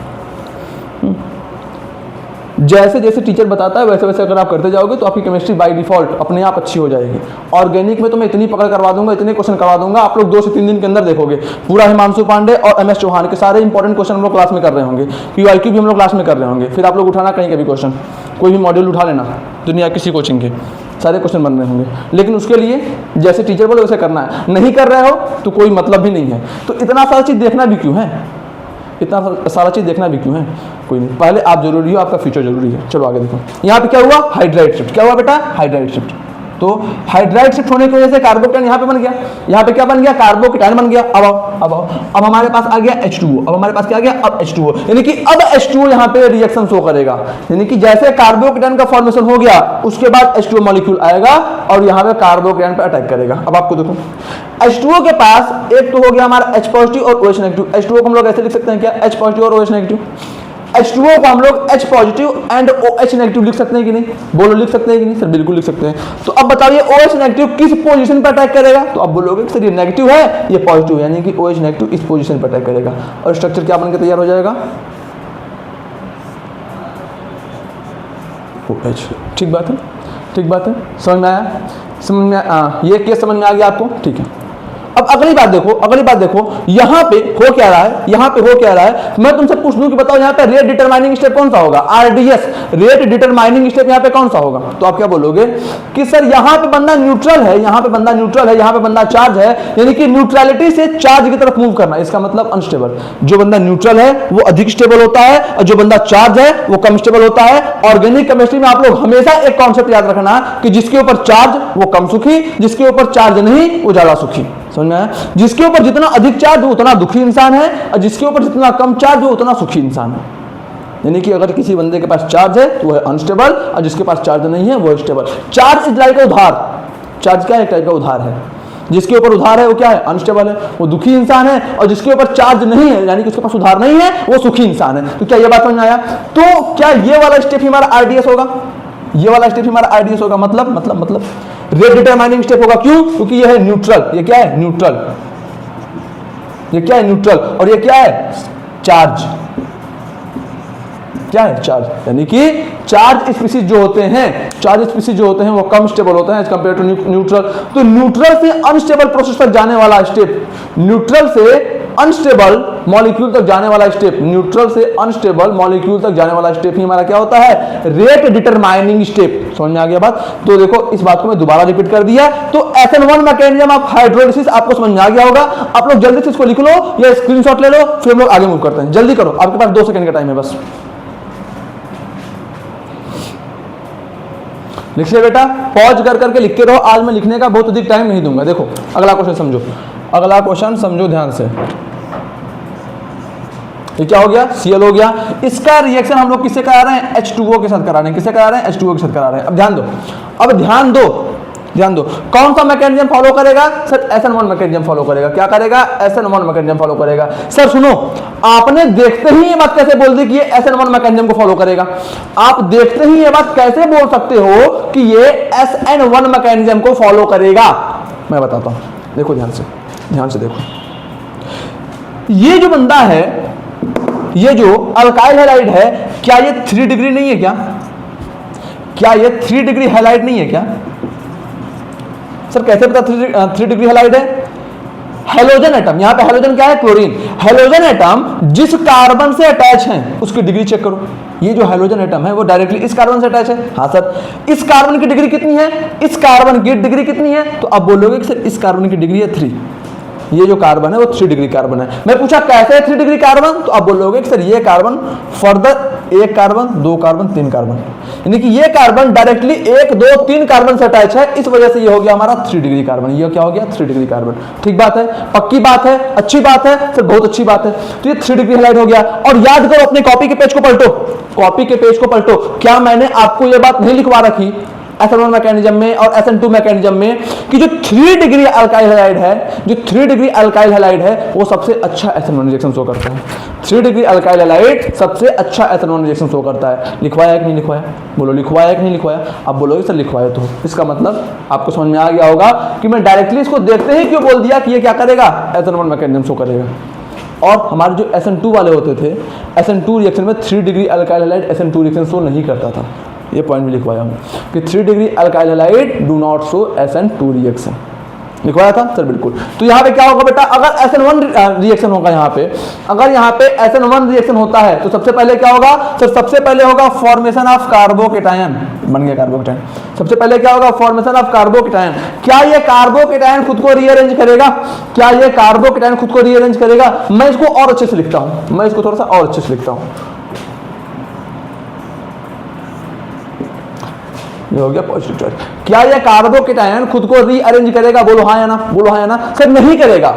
जैसे जैसे टीचर बताता है वैसे वैसे अगर आप करते जाओगे तो आपकी केमिस्ट्री बाय डिफॉल्ट अपने आप अच्छी हो जाएगी। ऑर्गेनिक में तो मैं इतनी पकड़ करवा दूंगा, इतने क्वेश्चन करवा दूंगा, आप लोग 2 से 3 दिन के अंदर देखोगे पूरा हिमांशु पांडे और MS चौहान के सारे इंपॉर्टेंट क्वेश्चन हम लोग क्लास में कर रहे होंगे, PYQ भी हम लोग क्लास में कर रहे होंगे। फिर आप लोग उठाना कहीं का भी क्वेश्चन, कोई भी मॉड्यूल उठा लेना, दुनिया किसी कोचिंग के सारे क्वेश्चन बन रहे होंगे, लेकिन उसके लिए जैसे टीचर बोले वैसे करना है। नहीं कर रहे हो तो कोई मतलब भी नहीं है। तो इतना सारा चीज़ देखना भी क्यों है, कोई नहीं, पहले आप जरूरी हो, आपका फ्यूचर जरूरी है। चलो आगे देखो, यहाँ पे क्या हुआ, हाइड्राइड शिफ्ट। क्या हुआ बेटा, हाइड्राइड शिफ्ट। तो हाइड्राइड शिफ्ट होने की वजह से कार्बोकेटायन यहाँ पे बन गया, यहाँ पे क्या बन गया, कार्बोकेटायन बन गया। अब हमारे पास आ गया H2O। अब हमारे पास क्या आ गया, अब H2O, यानी कि अब H2O यहाँ पे रिएक्शन शो करेगा, यानी कि जैसे कार्बोकेटायन का फॉर्मेशन हो गया उसके बाद H2O मॉलिक्यूल आएगा और यहाँ पे कार्बोकेटायन पे अटैक करेगा। अब आपको देखो H2O के पास एक तो हो गया हमारा H पॉजिटिव और OH नेगेटिव। H2O को हम लोग ऐसे लिख सकते हैं क्या, H पॉजिटिव और OH नेगेटिव। H2O को हम लोग H positive and OH negative लिख सकते हैं कि नहीं, बोलो लिख सकते हैं कि नहीं, सर बिल्कुल लिख सकते हैं। तो अब बताइए OH नेगेटिव किस पोजीशन पर अटैक करेगा, तो अब बोलोगे सर ये नेगेटिव है ये पॉजिटिव है, यानी कि OH नेगेटिव इस पोजीशन पर अटैक करेगा और स्ट्रक्चर क्या बनकर तैयार हो जाएगा, OH। ठीक बात है, ठीक बात है, समझ में आया, समझ में ये केस समझ में आ गया आपको, ठीक है। अब अगली बात देखो, अगली बात देखो, यहाँ पे हो क्या रहा है, यहाँ पे हो क्या रहा है, मैं तुमसे पूछ दूं कि बताओ यहाँ पे रेट डिटरमाइनिंग स्टेप कौन सा होगा, RDS, रेट डिटरमाइनिंग स्टेप यहाँ पे कौन सा होगा, तो आप क्या बोलोगे कि सर यहाँ पे बंदा न्यूट्रल है, यहाँ पे बंदा न्यूट्रल है, यहाँ पे बंदा चार्ज है, यानी कि न्यूट्रलिटी से चार्ज की तरफ मूव करना, इसका मतलब अनस्टेबल। जो बंदा न्यूट्रल है वो अधिक स्टेबल होता है और जो बंदा चार्ज है वो कम स्टेबल होता है। ऑर्गेनिक केमिस्ट्री में आप लोग हमेशा एक कॉन्सेप्ट याद रखना कि जिसके ऊपर चार्ज वो कम सुखी, जिसके ऊपर चार्ज नहीं वो ज्यादा सुखी, समझ में आया। जिसके ऊपर जितना अधिक चार्ज वो उतना दुखी इंसान है और जिसके ऊपर जितना कम चार्ज वो उतना सुखी इंसान है। यानी कि अगर किसी बंदे के पास चार्ज है तो वो है अनस्टेबल और जिसके पास चार्ज नहीं है वो स्टेबल। चार्ज इज लाइक उधार, चार्ज क्या है, एक टाइप का उधार है। जिसके ऊपर उधार है वो क्या है, अनस्टेबल है, वो दुखी इंसान है, और जिसके ऊपर चार्ज नहीं है यानी कि उसके पास उधार नहीं है वो सुखी इंसान है। तो क्या ये बात समझ में आया। तो क्या ये वाला स्टेप हमारा RDS होगा, ये वाला स्टेप हमारा RDS होगा, मतलब रेट डिटरमाइनिंग स्टेप होगा। क्यों, क्योंकि ये है न्यूट्रल, ये क्या है न्यूट्रल, ये क्या है न्यूट्रल, और ये क्या है चार्ज, क्या है चार्ज, यानी कि चार्ज स्पीसीज जो होते हैं, चार्ज स्पीसीज जो होते हैं वो कम स्टेबल होते हैं एज कंपेयर टू न्यूट्रल। तो न्यूट्रल से अनस्टेबल प्रोसेस तक जाने वाला स्टेप, न्यूट्रल से अनस्टेबल मॉलिक्यूल तक जाने वाला स्टेप, न्यूट्रल से अनस्टेबल मॉलिक्यूल तक जाने वाला स्टेप ही हमारा क्या होता है, रेट डिटरमाइनिंग स्टेप। समझ में आ गया बात। तो देखो इस बात को मैं दोबारा रिपीट कर दिया। तो SN1 मैकेनिज्म ऑफ हाइड्रोलिसिस आपको समझ में आ गया होगा। आप लोग जल्दी से इसको लिख लो या स्क्रीनशॉट ले लो, फिर हम लोग आगे मूव करते हैं। जल्दी करो, आपके पास 2 सेकंड का टाइम है बस। लिखिए बेटा, पॉज कर करके लिखते रहो, आज मैं लिखने का बहुत अधिक टाइम नहीं दूंगा। देखो अगला क्वेश्चन समझो, अगला क्वेश्चन समझो ध्यान से। ये क्या हो गया, Cl हो गया। इसका रिएक्शन हम लोग किससे करा रहे हैं, H2O के साथ करा रहे हैं। किससे करा रहे हैं, H2O के साथ करा रहे हैं। अब ध्यान दो, अब ध्यान दो, ध्यान दो, कौन सा मैकेनिज्म फॉलो करेगा सर, SN1 मैकेनिज्म फॉलो करेगा। क्या करेगा, SN1 मैकेनिज्म फॉलो करेगा। सर सुनो, आपने देखते ही ये बात कैसे बोल दी कि ये SN1 मैकेनिज्म को फॉलो करेगा। आप देखते ही ये बात कैसे बोल सकते हो कि ये SN1 मैकेनिज्म को फॉलो करेगा। मैं बताता हूं, देखो ध्यान से, ध्यान से देखो। ये जो बंदा है, ये जो अल्काइल हैलाइड है, क्या ये 3 डिग्री नहीं है क्या, क्या ये 3 डिग्री हैलाइड नहीं है क्या। सर कैसे पता 3 डिग्री हैलाइड है, हेलोजन एटम, यहां पे हेलोजन क्या है, क्लोरीन। हेलोजन एटम जिस कार्बन से अटैच है उसकी डिग्री चेक करो। ये जो हेलोजन एटम है वो डायरेक्टली इस कार्बन से अटैच है। हाँ सर, इस कार्बन की डिग्री कितनी है, इस कार्बन की डिग्री कितनी है, तो आप बोलोगे कि सर इस कार्बन की डिग्री है 3, ये जो कार्बन है वो 3 डिग्री कार्बन है। मैं पूछा कैसे है 3 डिग्री कार्बन, तो आप बोलोगे कि सर ये carbon further 1 carbon 2 carbon 3 carbon, यानी कि ये कार्बन डायरेक्टली 1 2 3 कार्बन से अटैच है, इस वजह से ये हो गया हमारा 3 डिग्री कार्बन। ये क्या हो गया, 3 डिग्री कार्बन। ठीक बात है, पक्की बात है, अच्छी बात है सर, बहुत अच्छी बात है। तो ये 3 डिग्री हैलाइड हो गया। और याद करो, अपने कॉपी के पेज को पलटो, कॉपी के पेज को पलटो। क्या मैंने आपको ये बात नहीं लिखवा रखी SN1 मैकेनिज्म में और SN2 मैकेनिज्म में कि जो 3 डिग्री अल्काइल हैलाइड है, जो 3 डिग्री अल्काइल हैलाइड है वो सबसे अच्छा SN1 रिएक्शन शो करता है। 3 डिग्री अल्काइल हैलाइड सबसे अच्छा SN1 रिएक्शन शो करता है। लिखवाया कि नहीं लिखवाया, बोलो लिखवाया कि नहीं लिखवाया। आप बोलोगे सर लिखवाया, तो इसका मतलब आपको समझ में आ गया होगा कि मैं डायरेक्टली इसको देखते ही क्यों बोल दिया कि ये क्या करेगा, SN1 मैकेनिज्म शो करेगा। और हमारे जो SN2 वाले होते थे, SN2 रिएक्शन में 3 degree alkyl halide SN2 reaction show नहीं करता था। ये पॉइंट भी लिखवाया हूँ कि 3 degree alkyl halide do not show SN2 reaction, लिखवाया था सर बिल्कुल। तो यहाँ पे क्या होगा बेटा, अगर SN1 रिएक्शन होगा, यहाँ पे अगर यहाँ पे SN1 रिएक्शन होता है तो सबसे पहले क्या होगा सर, सबसे पहले होगा फॉर्मेशन ऑफ कार्बोकेटायन, बन गया कार्बोकेटायन। सबसे पहले क्या होगा, फॉर्मेशन ऑफ कार्बोकेटायन। क्या ये कार्बोकेटायन खुद को रीअरेंज करेगा, क्या ये कार्बोकेटायन खुद को रीअरेंज करेगा। मैं इसको और अच्छे से लिखता हूँ, मैं इसको थोड़ा सा और अच्छे से लिखता हूँ। ये हो गया पॉजिटिव चार्ज। क्या ये कार्बोकेटायन खुद को रीअरेंज करेगा? बोलो हाँ या ना, बोलो हाँ या ना। सर नहीं करेगा,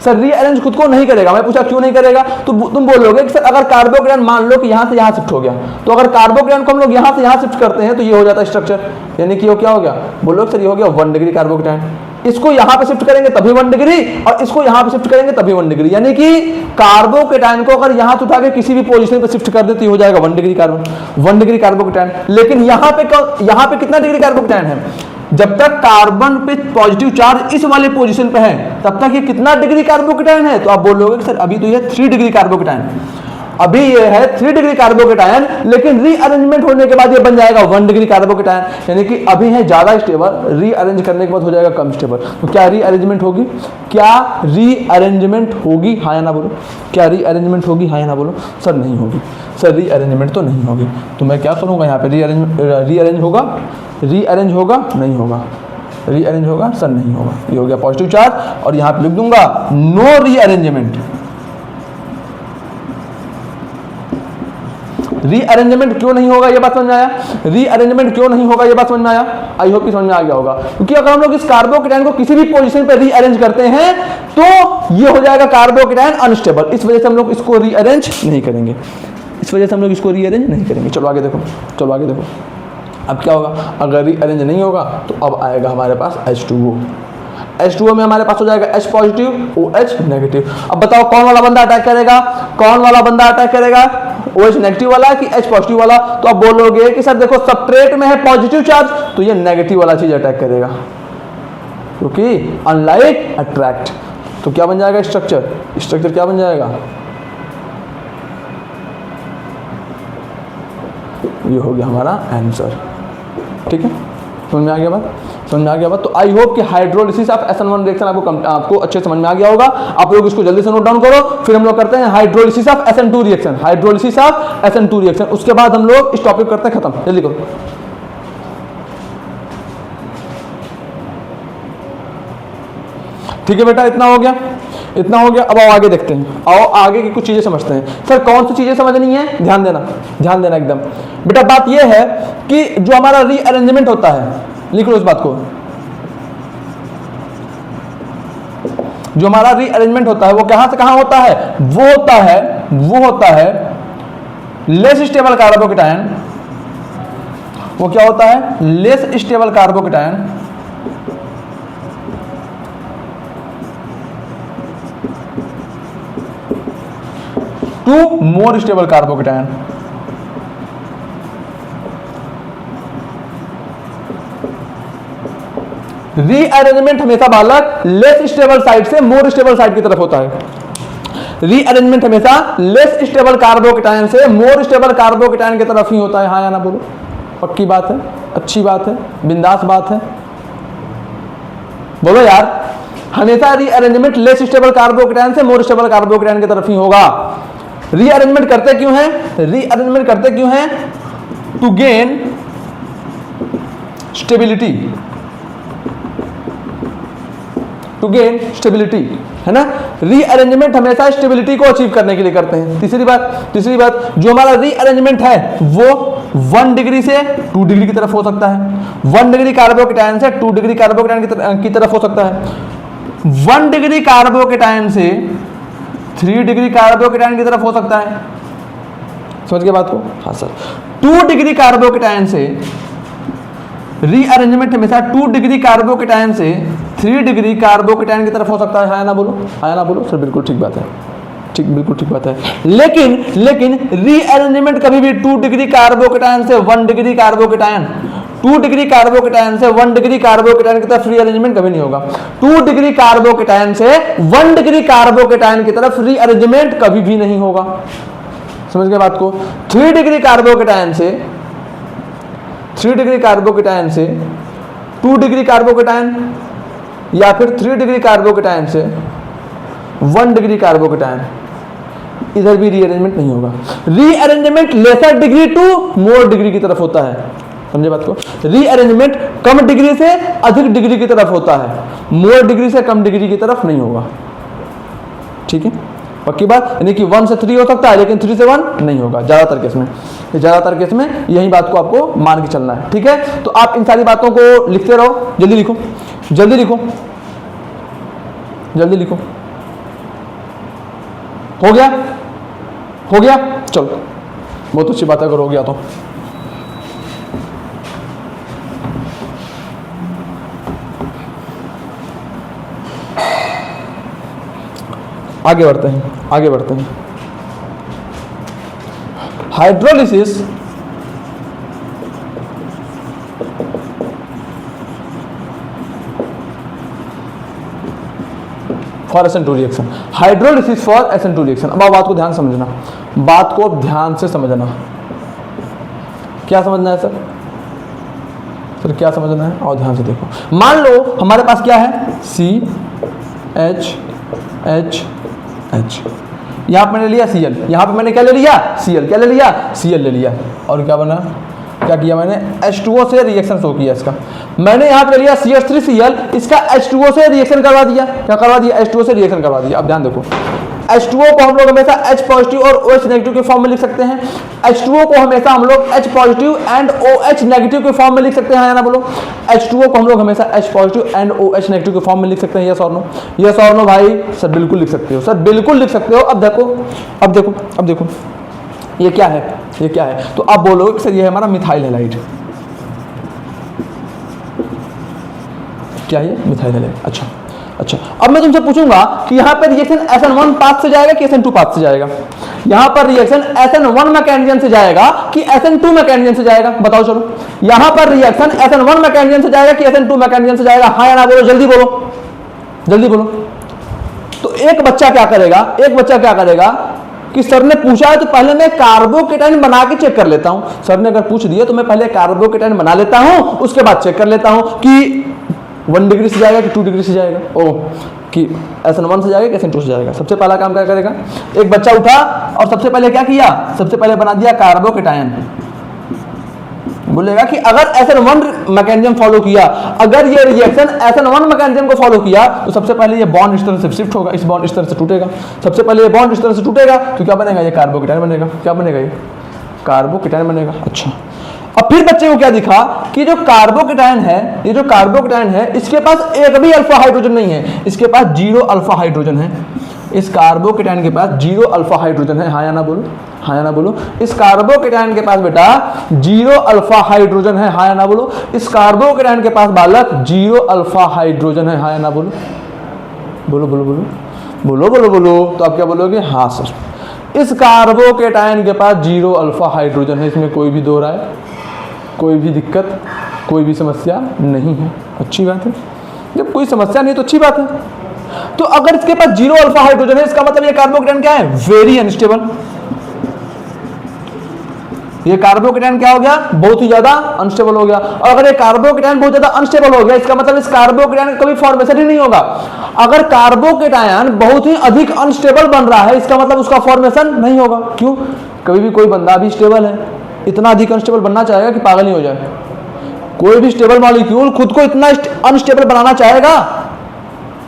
सर रीअरेंज खुद को नहीं करेगा। मैं पूछा क्यों नहीं करेगा, तो तुम बोलोगे कि सर अगर कार्बोकेटायन मान लो कि यहां से यहां शिफ्ट हो गया, तो अगर कार्बोकेटायन को हम लोग यहां से यहां शिफ्ट करते हैं तो ये हो जाता है स्ट्रक्चर, यानी कि वो क्या हो गया, बोलो सर ये हो गया 1 डिग्री कार्बोकेटायन। इसको यहां पे शिफ्ट करेंगे तभी 1 डिग्री, और इसको यहां पे शिफ्ट करेंगे तभी 1 डिग्री, यानी कि कार्बोकेटायन को अगर यहां से उठा के किसी भी पोजीशन पे शिफ्ट कर देते हो जाएगा 1 डिग्री कार्बन, 1 डिग्री कार्बोकेटायन। लेकिन यहां पे कितना डिग्री कार्बोकेटायन है? जब तक कार्बन पे पॉजिटिव चार्ज इस वाले पोजीशन पे है तब तक ये कितना डिग्री कार्बोकेटायन है? तो आप बोलोगे कि सर अभी तो ये 3 डिग्री कार्बोकेटायन, अभी ये है 3 डिग्री कार्बोकेटायन, लेकिन रीअरेंजमेंट होने के बाद ये बन जाएगा 1 डिग्री कार्बोकेटायन, यानी कि अभी है ज्यादा स्टेबल, रीअरेंज करने के बाद हो जाएगा कम स्टेबल। तो क्या रीअरेंजमेंट होगी? क्या रीअरेंजमेंट होगी? हाँ या ना बोलो। क्या रीअरेंजमेंट होगी? हाँ या ना बोलो। सर नहीं होगी, सर रीअरेंजमेंट तो नहीं होगी। तो मैं क्या करूंगा यहाँ पे, रीअरेंज होगा, रीअरेंज होगा, नहीं होगा, रीअरेंज होगा, सर नहीं होगा। ये हो गया पॉजिटिव चार्ज, और यहाँ पे लिख दूंगा नो रीअरेंजमेंट। रीअरेंजमेंट क्यों नहीं होगा ये बात समझ में आया? रीअरेंजमेंट क्यों नहीं होगा ये बात समझ में आया? आई होप कि समझ में आ गया होगा। क्योंकि अगर हम लोग इस कार्बोकेटायन को किसी भी पोजीशन पे रीअरेंज करते हैं तो ये हो जाएगा कार्बोकेटायन अनस्टेबल, इस वजह से हम लोग इसको रीअरेंज नहीं करेंगे, इस वजह से हम लोग इसको रीअरेंज नहीं करेंगे। चलो आगे देखो, चलो आगे देखो। अब क्या होगा? अगर रीअरेंज नहीं होगा तो अब आएगा हमारे पास H2O। H2O में हमारे पास हो जाएगा H पॉजिटिव, OH नेगेटिव। अब बताओ कौन वाला बंदा अटैक करेगा, कौन वाला बंदा अटैक करेगा, OH नेगेटिव वाला कि H पॉजिटिव वाला? तो अब बोलोगे कि सर देखो सबस्ट्रेट में है पॉजिटिव चार्ज, तो ये नेगेटिव वाला चीज अटैक करेगा, क्योंकि अनलाइक अट्रैक्ट। तो क्या बन जाएगा स्ट्रक्चर? स्ट्रक्चर क्या बन जाएगा? ये हो गया हमारा आंसर। ठीक है, समझ में आ गया बात? समझ में आ गया बात? तो आई होप कि हाइड्रोलिसिस ऑफ SN1 रिएक्शन आपको अच्छे समझ में आ गया होगा। आप लोग इसको जल्दी से नोट डाउन करो, फिर हम लोग करते हैं hydrolysis of SN2 reaction, hydrolysis of SN2 reaction. उसके बाद हम लोग इस टॉपिक करते हैं खत्म। जल्दी करो। ठीक है बेटा, इतना हो गया, इतना हो गया। अब आओ आगे देखते हैं, आओ आगे की कुछ चीजें समझते हैं। सर कौन सी चीजें समझनी है? ध्यान देना, ध्यान देना एकदम। बेटा बात यह है कि जो हमारा रीअरेंजमेंट होता है, लिख लो इस बात को, जो हमारा रीअरेंजमेंट होता है वो कहां से कहां होता है? वो होता है लेस स्टेबल कार्बोकेटायन। वो क्या होता है? Less stable carbocation to more stable carbocation. Rearrangement हमेशा बालक लेस स्टेबल साइड से मोर स्टेबल साइड की तरफ होता है। रीअरेंजमेंट हमेशा लेस स्टेबल कार्बोकेटायन से मोर स्टेबल कार्बोकेटायन की तरफ ही होता है। हाँ या ना बोलो? पक्की बात है, अच्छी बात है, बिंदास बात है, बोलो यार। हमेशा रीअरेंजमेंट लेस स्टेबल कार्बोकेटायन से मोर स्टेबल कार्बोकेटायन की तरफ ही होगा। रीअरेंजमेंट करते क्यों है? रीअरेंजमेंट करते क्यों है? To gain stability, to gain stability, है ना। रीअरेंजमेंट हमेशा स्टेबिलिटी को अचीव करने के लिए करते हैं। तीसरी बात, जो हमारा रीअरेंजमेंट है वो 1 डिग्री से 2 डिग्री की तरफ हो सकता है, 1 डिग्री कार्बोकेटायन से 2 डिग्री कार्बोकेटायन की तरफ हो सकता है, 1 डिग्री कार्बोकेटायन से 3 डिग्री कार्बोकेटायन की तरफ हो सकता है। समझ गए बात को? हाँ सर। 2 डिग्री कार्बोकेटायन से रीअरेंजमेंट हमेशा 2 डिग्री कार्बोकेटायन से 3 डिग्री कार्बोकेटायन की तरफ हो सकता है। हाँ या ना बोलो? हाँ या ना बोलो? सर बिल्कुल ठीक बात है, ठीक, बिल्कुल ठीक बात है। लेकिन रीअरेंजमेंट कभी भी 2 डिग्री कार्बोकेटायन से 1 डिग्री कार्बोकेटायन, 2 डिग्री कार्बोकेटायन से 1 डिग्री कार्बोकेटायन की तरफ रीअरेंजमेंट कभी नहीं होगा। 2 डिग्री कार्बोकेटायन से 1 डिग्री कार्बोकेटायन की तरफ रीअरेंजमेंट कभी भी नहीं होगा। समझ गए बात को? 3 डिग्री कार्बोकेटायन से 2 डिग्री कार्बोकेटायन या फिर 3 डिग्री कार्बोकेटायन से 1 डिग्री कार्बोकेटायन, इधर भी रीअरेंजमेंट नहीं होगा। Rearrangement lesser degree to more degree की तरफ होता है। समझे बात को? रीअरेंजमेंट कम डिग्री से अधिक डिग्री की तरफ होता है, मोर डिग्री से कम डिग्री की तरफ नहीं होगा। ठीक है, पक्की बात, यानी कि 1 से 3 हो सकता है लेकिन 3 से 1 नहीं होगा ज़्यादातर केस में। ज़्यादातर केस में यही बात को आपको मान के चलना है, ठीक है। तो आप इन सारी बातों को लिखते रहो, जल्दी लिखो, जल्दी लिखो, जल्दी लिखो। हो गया, हो गया, चलो बहुत अच्छी बात है अगर हो गया तो। आगे बढ़ते हैं, आगे बढ़ते हैं। Hydrolysis for SN2 reaction, hydrolysis for SN2 reaction. अब आप बात को ध्यान समझना, बात को ध्यान से समझना। क्या समझना है सर? सर क्या समझना है? और ध्यान से देखो। मान लो हमारे पास क्या है, CH H, यहाँ पे मैंने लिया Cl, यहाँ पे मैंने क्या ले लिया, Cl, क्या ले लिया, Cl ले लिया, और क्या बना, क्या किया मैंने, H2O से रिएक्शन शो किया इसका। मैंने यहाँ पे लिया CH3Cl, इसका H2O से रिएक्शन करवा दिया, क्या करवा दिया, H2O से रिएक्शन करवा दिया। अब ध्यान देखो, H2O को हम लोग हमेशा H पॉजिटिव और OH नेगेटिव के फॉर्म में लिख सकते हैं। H2O को हमेशा हम लोग H positive and OH negative के फॉर्म में लिख सकते हैं, या ना बोलो। H2O को हम लोग हमेशा H positive and OH negative के फॉर्म में लिख सकते हैं, यस और नो, यस और नो भाई। सर बिल्कुल लिख सकते हो, सर बिल्कुल लिख सकते हो। अब देखो, अब देखो, अब देखो, ये क्या है, ये क्या है, तो आप बोलोगे सर ये है हमारा मिथाइल हैलाइड। क्या है, मिथाइल हैलाइड। अच्छा अच्छा, अब मैं तुमसे पूछूंगा कि यहाँ पर रिएक्शन SN1 पाथ से जाएगा कि SN2 पाथ से जाएगा? यहाँ पर रिएक्शन SN1 मैकेनिज्म से जाएगा कि SN2 मैकेनिज्म से जाएगा? बताओ चलो, यहाँ पर रिएक्शन SN1 मैकेनिज्म से जाएगा कि SN2 मैकेनिज्म से जाएगा? हाँ या ना बोलो, जल्दी बोलो, जल्दी बोलो। तो एक बच्चा क्या करेगा, एक बच्चा क्या करेगा कि सर ने पूछा है तो पहले मैं कार्बोकेटाइन बना के चेक कर लेता हूं। सर ने अगर पूछ दिया तो मैं पहले कार्बोकेटाइन बना लेता हूं, उसके बाद चेक कर लेता हूं कि 1 डिग्री से जाएगा कि 2 डिग्री से जाएगा, ओ कि SN1 से जाएगा कि SN2 से जाएगा। सबसे पहला काम क्या करेगा, एक बच्चा उठा और सबसे पहले क्या किया, सबसे पहले बना दिया कार्बोकेटाइन। बोलेगा कि अगर SN1 मैकेनिज्म फॉलो किया, अगर ये रिएक्शन SN1 मैकेनिज्म को फॉलो किया तो सबसे पहले ये बॉन्ड इस तरह से शिफ्ट होगा, इस बॉन्ड इस तरह से टूटेगा, सबसे पहले ये बॉन्ड इस तरह से टूटेगा तो क्या बनेगा, ये कार्बोकेटाइन बनेगा। क्या बनेगा, ये कार्बोकेटाइन बनेगा। अच्छा, अब फिर बच्चे को क्या दिखा कि जो कार्बोकेटाइन है, ये जो कार्बोकेटाइन है इसके पास एक भी अल्फा हाइड्रोजन नहीं है, इसके पास 0 अल्फा हाइड्रोजन है। इस कार्बोकेटाइन के पास 0 अल्फा हाइड्रोजन है, हाँ या ना बोलो, हाँ या ना बोलो। इस कार्बोकेटाइन के पास बेटा 0 अल्फा हाइड्रोजन है, हाँ या ना बोलो। इस कार्बोकेटाइन के पास बालक 0 अल्फा हाइड्रोजन है, हाँ या ना बोलो, बोलो बोलो बोलो बोलो बोलो बोलो। तो आप क्या बोलोगे, हाँ सर। इस कार्बोकेटाइन के पास 0 अल्फा हाइड्रोजन है, इसमें कोई भी दो राय, कोई भी दिक्कत, कोई भी समस्या नहीं है। अच्छी बात है, जब कोई समस्या नहीं तो अच्छी बात है। तो अगर इसके पास 0 अल्फा हाइड्रोजन है, इसका मतलब ये कार्बोकेटाइन क्या है, वेरी अनस्टेबल। ये कार्बोकेटाइन क्या हो गया, बहुत ही ज्यादा अनस्टेबल हो गया। और अगर ये कार्बोकेटाइन बहुत ज्यादा अनस्टेबल हो गया, इसका मतलब इस कार्बोकेटाइन का कभी फॉर्मेशन ही नहीं होगा। अगर कार्बोकेटाइन बहुत ही अधिक अनस्टेबल बन रहा है, इसका मतलब उसका फॉर्मेशन नहीं होगा। क्यों, कभी भी कोई बंदा भी स्टेबल है, इतना अधिक अनस्टेबल बनना चाहेगा कि पागल ही हो जाए। कोई भी स्टेबल मॉलिक्यूल खुद को इतना अनस्टेबल बनाना चाहेगा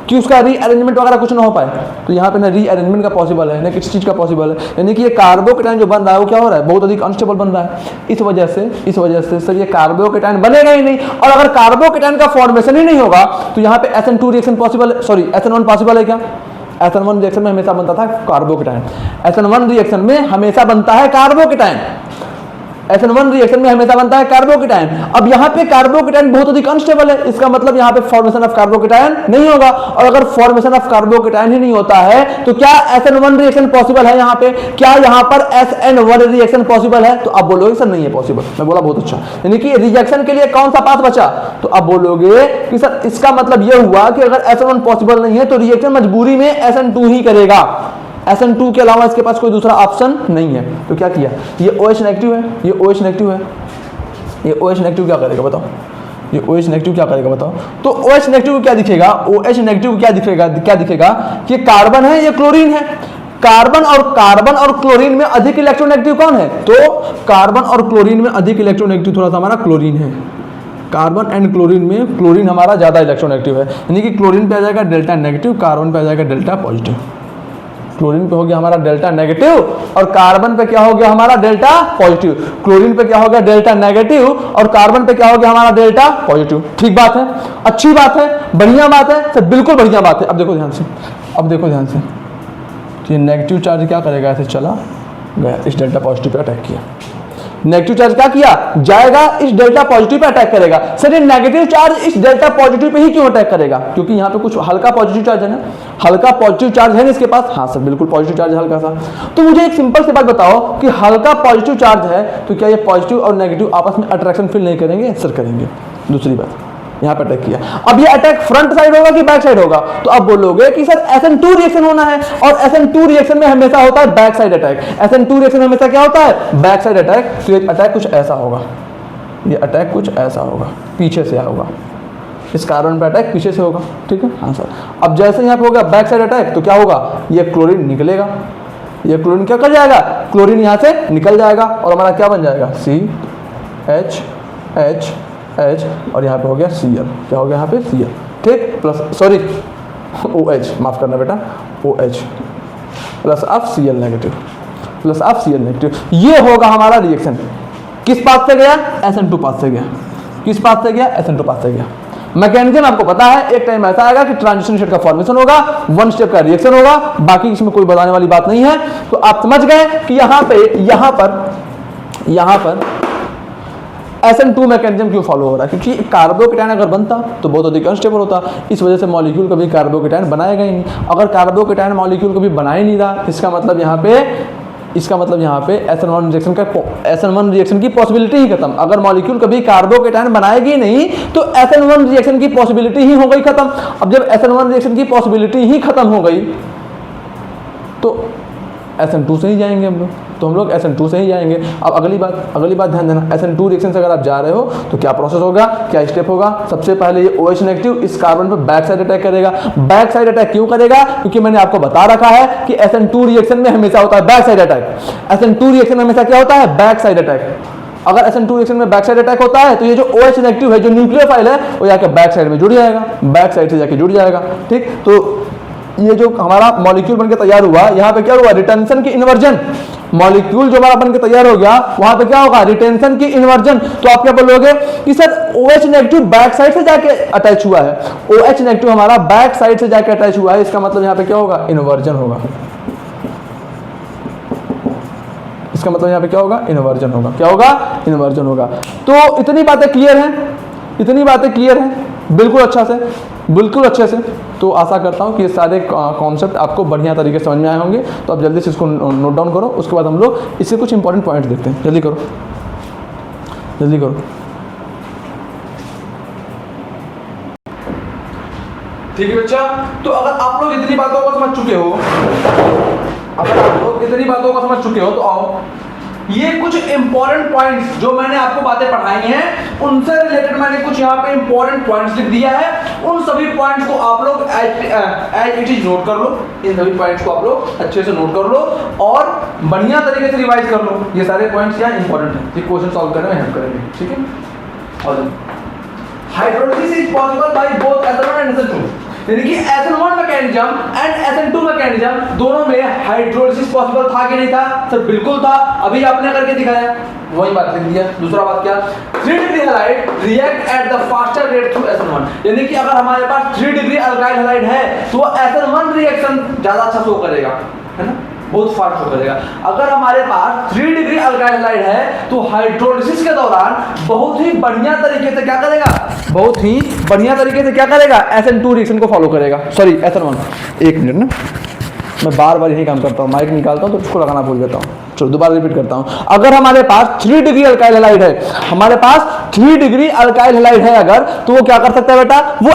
कि उसका रीअरेंजमेंट वगैरह कुछ ना हो पाए। तो यहाँ पे ना रीअरेंजमेंट का पॉसिबल है, ना किसी चीज़ का पॉसिबल है। यानी कि ये कार्बोकेटाइन जो बन रहा है वो क्या हो रहा है, बहुत अधिक अनस्टेबल बन रहा है। इस वजह से सर ये कार्बोकेटाइन बनेगा ही नहीं। और अगर कार्बोकेटाइन का फॉर्मेशन ही नहीं होगा तो यहाँ पे SN2 reaction possible, sorry SN1 possible है क्या? SN1 रिएक्शन में हमेशा बनता था कार्बोकेटाइन, SN1 रिएक्शन में हमेशा बनता है कार्बोकेटाइन, SN1 रिएक्शन में हमेशा बनता है कार्बोकेटाइन। अब यहाँ पे कार्बोकेटाइन बहुत अधिक अनस्टेबल है, इसका मतलब यहाँ पे फॉर्मेशन ऑफ कार्बोकेटाइन नहीं होगा। और अगर फॉर्मेशन ऑफ कार्बोकेटाइन ही नहीं होता है तो क्या SN1 रिएक्शन पॉसिबल है? यहाँ पे क्या यहाँ पर SN1 रिएक्शन पॉसिबल है? तो आप बोलोगे सर नहीं है पॉसिबल। मैं बोला बहुत अच्छा, यानी कि रिएक्शन के लिए कौन सा पाथ बचा? तो आप बोलोगे कि सर इसका मतलब यह हुआ कि अगर SN1 पॉसिबल नहीं है तो रिएक्शन मजबूरी में SN2 ही करेगा, SN2 के अलावा इसके पास कोई दूसरा ऑप्शन नहीं है। तो क्या किया, ये OH नेगेटिव है, ये OH नेगेटिव है, ये OH नेगेटिव क्या करेगा बताओ, ये OH नेगेटिव क्या करेगा बताओ। तो OH नेगेटिव क्या दिखेगा, OH नेगेटिव क्या दिखेगा, क्या दिखेगा कि कार्बन है, ये क्लोरीन है। कार्बन और क्लोरीन में अधिक इलेक्ट्रोनेगेटिव कौन है? तो कार्बन और क्लोरीन में अधिक इलेक्ट्रोनेगेटिव थोड़ा सा हमारा क्लोरीन है। कार्बन एंड क्लोरीन में क्लोरीन हमारा ज्यादा इलेक्ट्रोनेगेटिव है, यानी कि क्लोरीन पे आ जाएगा डेल्टा नेगेटिव, कार्बन पे आ जाएगा डेल्टा पॉजिटिव। क्लोरीन पे हो गया हमारा डेल्टा नेगेटिव और कार्बन पे क्या हो गया हमारा डेल्टा पॉजिटिव। क्लोरीन पे क्या हो गया डेल्टा नेगेटिव और कार्बन पे क्या हो गया हमारा डेल्टा पॉजिटिव। ठीक बात है, अच्छी बात है, बढ़िया बात है सर, बिल्कुल बढ़िया बात है। अब देखो ध्यान से, अब देखो ध्यान से, ये नेगेटिव चार्ज क्या करेगा, ऐसे चला गया इस डेल्टा पॉजिटिव पे अटैक किया। नेगेटिव चार्ज क्या किया, जाएगा इस डेल्टा पॉजिटिव पे अटैक करेगा। सर ये नेगेटिव चार्ज इस डेल्टा पॉजिटिव पे ही क्यों अटैक करेगा, क्योंकि यहाँ पे कुछ हल्का पॉजिटिव चार्ज है ना, हल्का पॉजिटिव चार्ज है ना इसके पास। हाँ सर बिल्कुल पॉजिटिव चार्ज है हल्का सा। तो मुझे एक सिंपल सी बात बताओ कि हल्का पॉजिटिव चार्ज है तो क्या ये पॉजिटिव और नेगेटिव आपस में अट्रैक्शन फील नहीं करेंगे? सर करेंगे। दूसरी बात, यहाँ पे अटैक किया, अब ये अटैक फ्रंट साइड होगा कि बैक साइड होगा? तो अब बोलोगे कि सर SN2 रिएक्शन होना है और SN2 रिएक्शन में हमेशा होता है back side attack. SN2 reaction में हमेशा क्या होता है, बैक साइड अटैक। तो ये अटैक कुछ ऐसा होगा, ये अटैक कुछ ऐसा होगा, पीछे से होगा, इस कार्बन पे अटैक पीछे से होगा। ठीक है, हाँ सर। अब जैसे यहाँ पे हो गया बैक साइड अटैक तो क्या होगा, ये क्लोरीन निकलेगा, ये क्लोरीन क्या कर जाएगा, क्लोरीन यहाँ से निकल जाएगा और हमारा क्या बन जाएगा, CH और यहाँ पे हो गया Cl, क्या हो गया यहाँ पे Cl। ठीक, प्लस सॉरी OH, माफ करना बेटा, OH plus of Cl negative, plus of Cl negative. ये होगा हमारा रिएक्शन। किस पाथ से गया, SN2 पाथ से गया। किस पाथ से गया, SN2 पाथ से गया। मैकेनिज्म आपको पता है, एक टाइम ऐसा आएगा कि ट्रांजिशन स्टेट का फॉर्मेशन होगा, वन स्टेप का रिएक्शन होगा, बाकी इसमें कोई बताने वाली बात नहीं है। तो आप समझ गए कि यहाँ पर SN2 मैकेनिज्म क्यों फॉलो हो रहा है, क्योंकि कार्बोकेटायन अगर बनता तो बहुत अधिक अनस्टेबल होता, इस वजह से मॉलिक्यूल कभी कार्बोकेटायन बनाएगा ही नहीं। अगर कार्बोकेटायन मॉलिक्यूल कभी बना ही नहीं रहा, इसका मतलब यहाँ पे SN1 रिएक्शन की पॉसिबिलिटी ही खत्म। अगर मॉलिक्यूल कभी कार्बोकेटायन बनाएगी नहीं तो SN1 रिएक्शन की पॉसिबिलिटी ही हो गई खत्म। अब जब SN1 रिएक्शन की पॉसिबिलिटी ही खत्म हो गई तो SN2 से ही जाएंगे हम लोग, तो हम लोग SN2 से ही जाएंगे। अब अगली बात ध्यान देना, SN2 रिएक्शन से अगर आप जा रहे हो तो क्या प्रोसेस होगा, क्या स्टेप होगा। सबसे पहले ये OH नेगेटिव इस कार्बन पर बैक साइड अटैक करेगा। बैक साइड अटैक क्यों करेगा, क्योंकि मैंने आपको बता रखा है कि SN2 रिएक्शन में हमेशा होता है back side attack. SN2 reaction में हमेशा क्या होता है, बैक साइड अटैक। अगर SN2 रिएक्शन में बैक साइड अटैक होता है तो ये जो OH नेगेटिव है, जो न्यूक्लियोफाइल है, वो जाकर बैक साइड में जुड़ जाएगा, बैक साइड से जाके जुड़ जाएगा। ठीक, तो ये जो हमारा मॉलिक्यूल बनके तैयार हुआ, यहाँ पे क्या हुआ, रिटेंशन की इन्वर्जन। मॉलिक्यूल जो हमारा बनके तैयार हो गया, वहां पे क्या होगा, रिटेंशन की इन्वर्जन। तो आप क्या बोलोगे कि sir OH negative back side से जाके अटैच हुआ है, OH नेगेटिव हमारा बैक साइड से जाके अटैच हुआ है, इसका मतलब यहाँ पे क्या होगा, इन्वर्जन होगा। इसका मतलब यहाँ पे क्या होगा, इन्वर्जन होगा। क्या होगा, इन्वर्जन होगा। तो इतनी बातें क्लियर हैं, बिल्कुल अच्छे से। तो आशा करता हूँ कि ये सारे कॉन्सेप्ट आपको बढ़िया तरीके से समझ में आए होंगे। तो आप जल्दी से इसको नोट डाउन करो, उसके बाद हम लोग इससे कुछ इंपॉर्टेंट पॉइंट देखते हैं। जल्दी करो। ठीक है बच्चा, तो अगर आप लोग इतनी बातों को समझ चुके हो, तो आओ ये कुछ इंपॉर्टेंट पॉइंट्स जो मैंने आपको बातें पढ़ाई हैं उनसे रिलेटेड मैंने कुछ यहाँ पे इंपॉर्टेंट पॉइंट्स लिख दिया है। उन सभी पॉइंट्स को आप लोग एज इट इज नोट कर लो। इन सभी पॉइंट्स को आप लोग अच्छे से नोट कर लो और बढ़िया तरीके से रिवाइज कर लो। ये सारे पॉइंट्स यहाँ इंपॉर्टेंट हैं, ये क्वेश्चन सॉल्व करने में हेल्प करेंगे। ठीक है, और hydrolysis is possible by both SN1 and SN2, यानी कि SN1 mechanism and SN2 mechanism दोनों में हाइड्रोलिसिस पॉसिबल था कि नहीं था? सर बिल्कुल था, अभी आपने करके दिखाया, वही बात लिख दिया। दूसरा बात क्या, 3 degree halide react at the faster rate through SN1, यानी कि अगर हमारे पास 3 डिग्री अल्काइल हैलाइड है तो वो SN1 रिएक्शन ज्यादा अच्छा शो करेगा, है ना, बहुत फास्ट शो करेगा। अगर हमारे पास 3 डिग्री अल्काइल हैलाइड है तो हाइड्रोलिसिस के दौरान बहुत ही बढ़िया तरीके से क्या करेगा, SN2 रिएक्शन को फॉलो करेगा। सॉरी SN1, एक मिनट ना, मैं बार यही काम करता हूँ, माइक निकालता हूँ तो उसको लगाना भूल जाता हूँ। चलो दोबारा रिपीट करता हूँ। अगर हमारे पास 3 डिग्री अल्काइल हैलाइड है, अगर, तो वो क्या कर सकता है बेटा, वो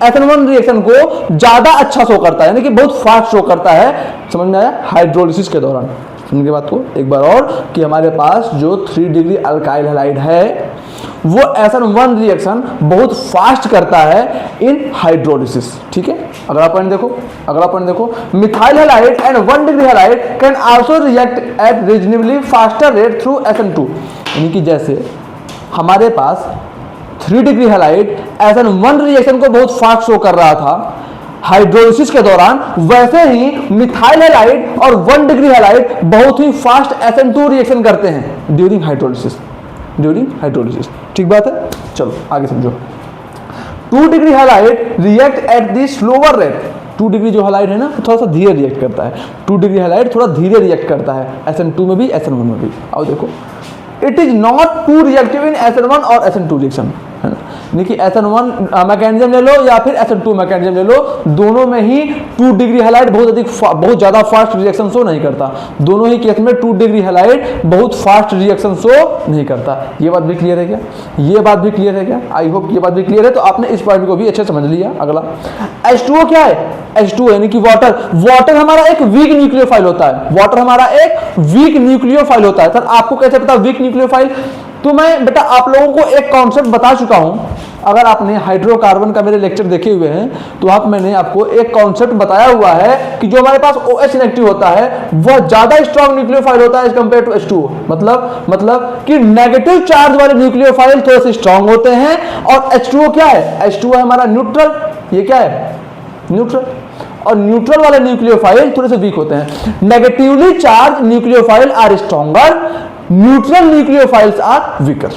SN1 रिएक्शन को ज्यादा अच्छा शो करता है, यानी कि बहुत फास्ट शो करता है। समझ में आया, हाइड्रोलिसिस के दौरान। समझ के बात को एक बार और, कि हमारे पास जो 3 डिग्री अल्काइल हैलाइड है वो SN1 रिएक्शन बहुत फास्ट करता है इन हाइड्रोलिसिस। ठीक है, अगला पॉइंट देखो, methyl halide and 1 degree halide can also react eight reasonably faster rate through SN2, यानी कि जैसे हमारे पास 3 डिग्री हैलाइड SN1 रिएक्शन को बहुत फास्ट शो कर रहा था, हाइड्रोलिसिस के दौरान, वैसे ही मिथाइल हैलाइड और 1 डिग्री हैलाइड बहुत ही फास्ट SN2 रिएक्शन करते हैं ड्यूरिंग हाइड्रोलिसिस। ठीक बात है, चलो आगे समझो। 2 degree halide react at the slower rate. 2 degree जो हैलाइड है ना, थोड़ा सा धीरे रिएक्ट करता है। 2 डिग्री हैलाइड थोड़ा धीरे रिएक्ट करता है, SN2 में भी SN1 में भी। आओ देखो, it is not too reactive in SN1 और SN2 रिएक्शन, है ना। यानी कि SN1 मैकेनिज्म ले लो या फिर SN2 मैकेनिज्म ले लो, दोनों में ही 2 डिग्री हैलाइड बहुत ज़्यादा फास्ट रिएक्शन शो नहीं करता। दोनों ही केस में 2 डिग्री हैलाइड बहुत फास्ट रिएक्शन शो नहीं करता। ये बात भी क्लियर है क्या? ये बात भी क्लियर है क्या? आई होप ये बात भी क्लियर है। तो आपने इस पॉइंट को भी अच्छे समझ लिया। अगला H2O क्या है? H2O यानी कि वाटर हमारा एक वीक न्यूक्लियोफाइल होता है। वाटर हमारा एक वीक न्यूक्लियोफाइल होता है। सर आपको कैसे पता वीक न्यूक्लियोफाइल? तो मैं बेटा आप लोगों को एक कॉन्सेप्ट बता चुका हूं। अगर आपने हाइड्रोकार्बन का मेरे लेक्चर देखे हुए हैं तो मैंने आपको एक कॉन्सेप्ट बताया हुआ है कि जो हमारे पास OH नेगेटिव होता है वह ज्यादा स्ट्रॉन्ग न्यूक्लियोफाइल होता है एज कंपेयर टू H2O। मतलब कि नेगेटिव चार्ज वाले न्यूक्लियोफाइल थोड़े से स्ट्रॉन्ग होते हैं। और H2O क्या है? H2O है हमारा न्यूट्रल। ये क्या है? न्यूट्रल। और न्यूट्रल वाले न्यूक्लियोफाइल थोड़े से वीक होते हैं। Negatively charge nucleophile are stronger, neutral nucleophiles are weaker.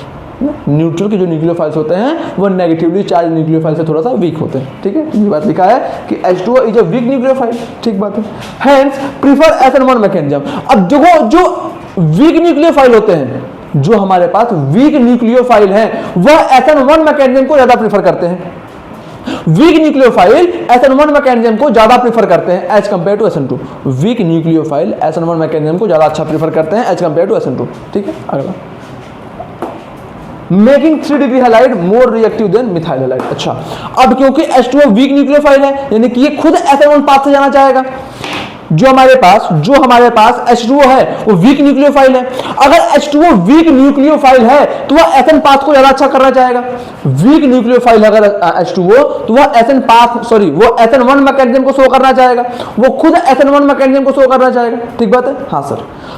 Neutral के जो न्यूक्लियोफाइल्स होते हैं वो नेगेटिवली चार्ज न्यूक्लियोफाइल से थोड़ा सा वीक होते हैं। ठीक है, ये बात लिखा है कि H2O is a weak nucleophile. ठीक बात है। Hence prefer SN1 mechanism. अब जो वीक न्यूक्लियोफाइल होते हैं, जो हमारे पास वीक न्यूक्लियोफाइल हैं, वह SN1 मैकेनिज्म को ज्यादा प्रीफर करते हैं। वीक न्यूक्लियोफाइल SN1 मैकेनिज्म को ज्यादा प्रीफर करते हैं as compare to SN2। Weak nucleophile SN1 mechanism को ज्यादा अच्छा प्रीफर करते हैं एज कंपेयर टू SN2। ठीक है, अगला making 3 degree halide more reactive than methyl halide. अच्छा, अब क्योंकि H2O वीक न्यूक्लियोफाइल है, यानी कि ये खुद SN1 पाथ से जाना चाहेगा। जो हमारे पास H2O है वो वीक न्यूक्लियोफाइल है। अगर H2O वीक न्यूक्लियोफाइल है तो वह SN पाथ को ज्यादा अच्छा करना चाहेगा। वीक न्यूक्लियोफाइल अगर H2O तो वह वो SN1 मैकेनिज्म को शो करना चाहेगा। वो खुद SN1 मैकेनिज्म को शो करना चाहेगा। ठीक बात है? हाँ सर।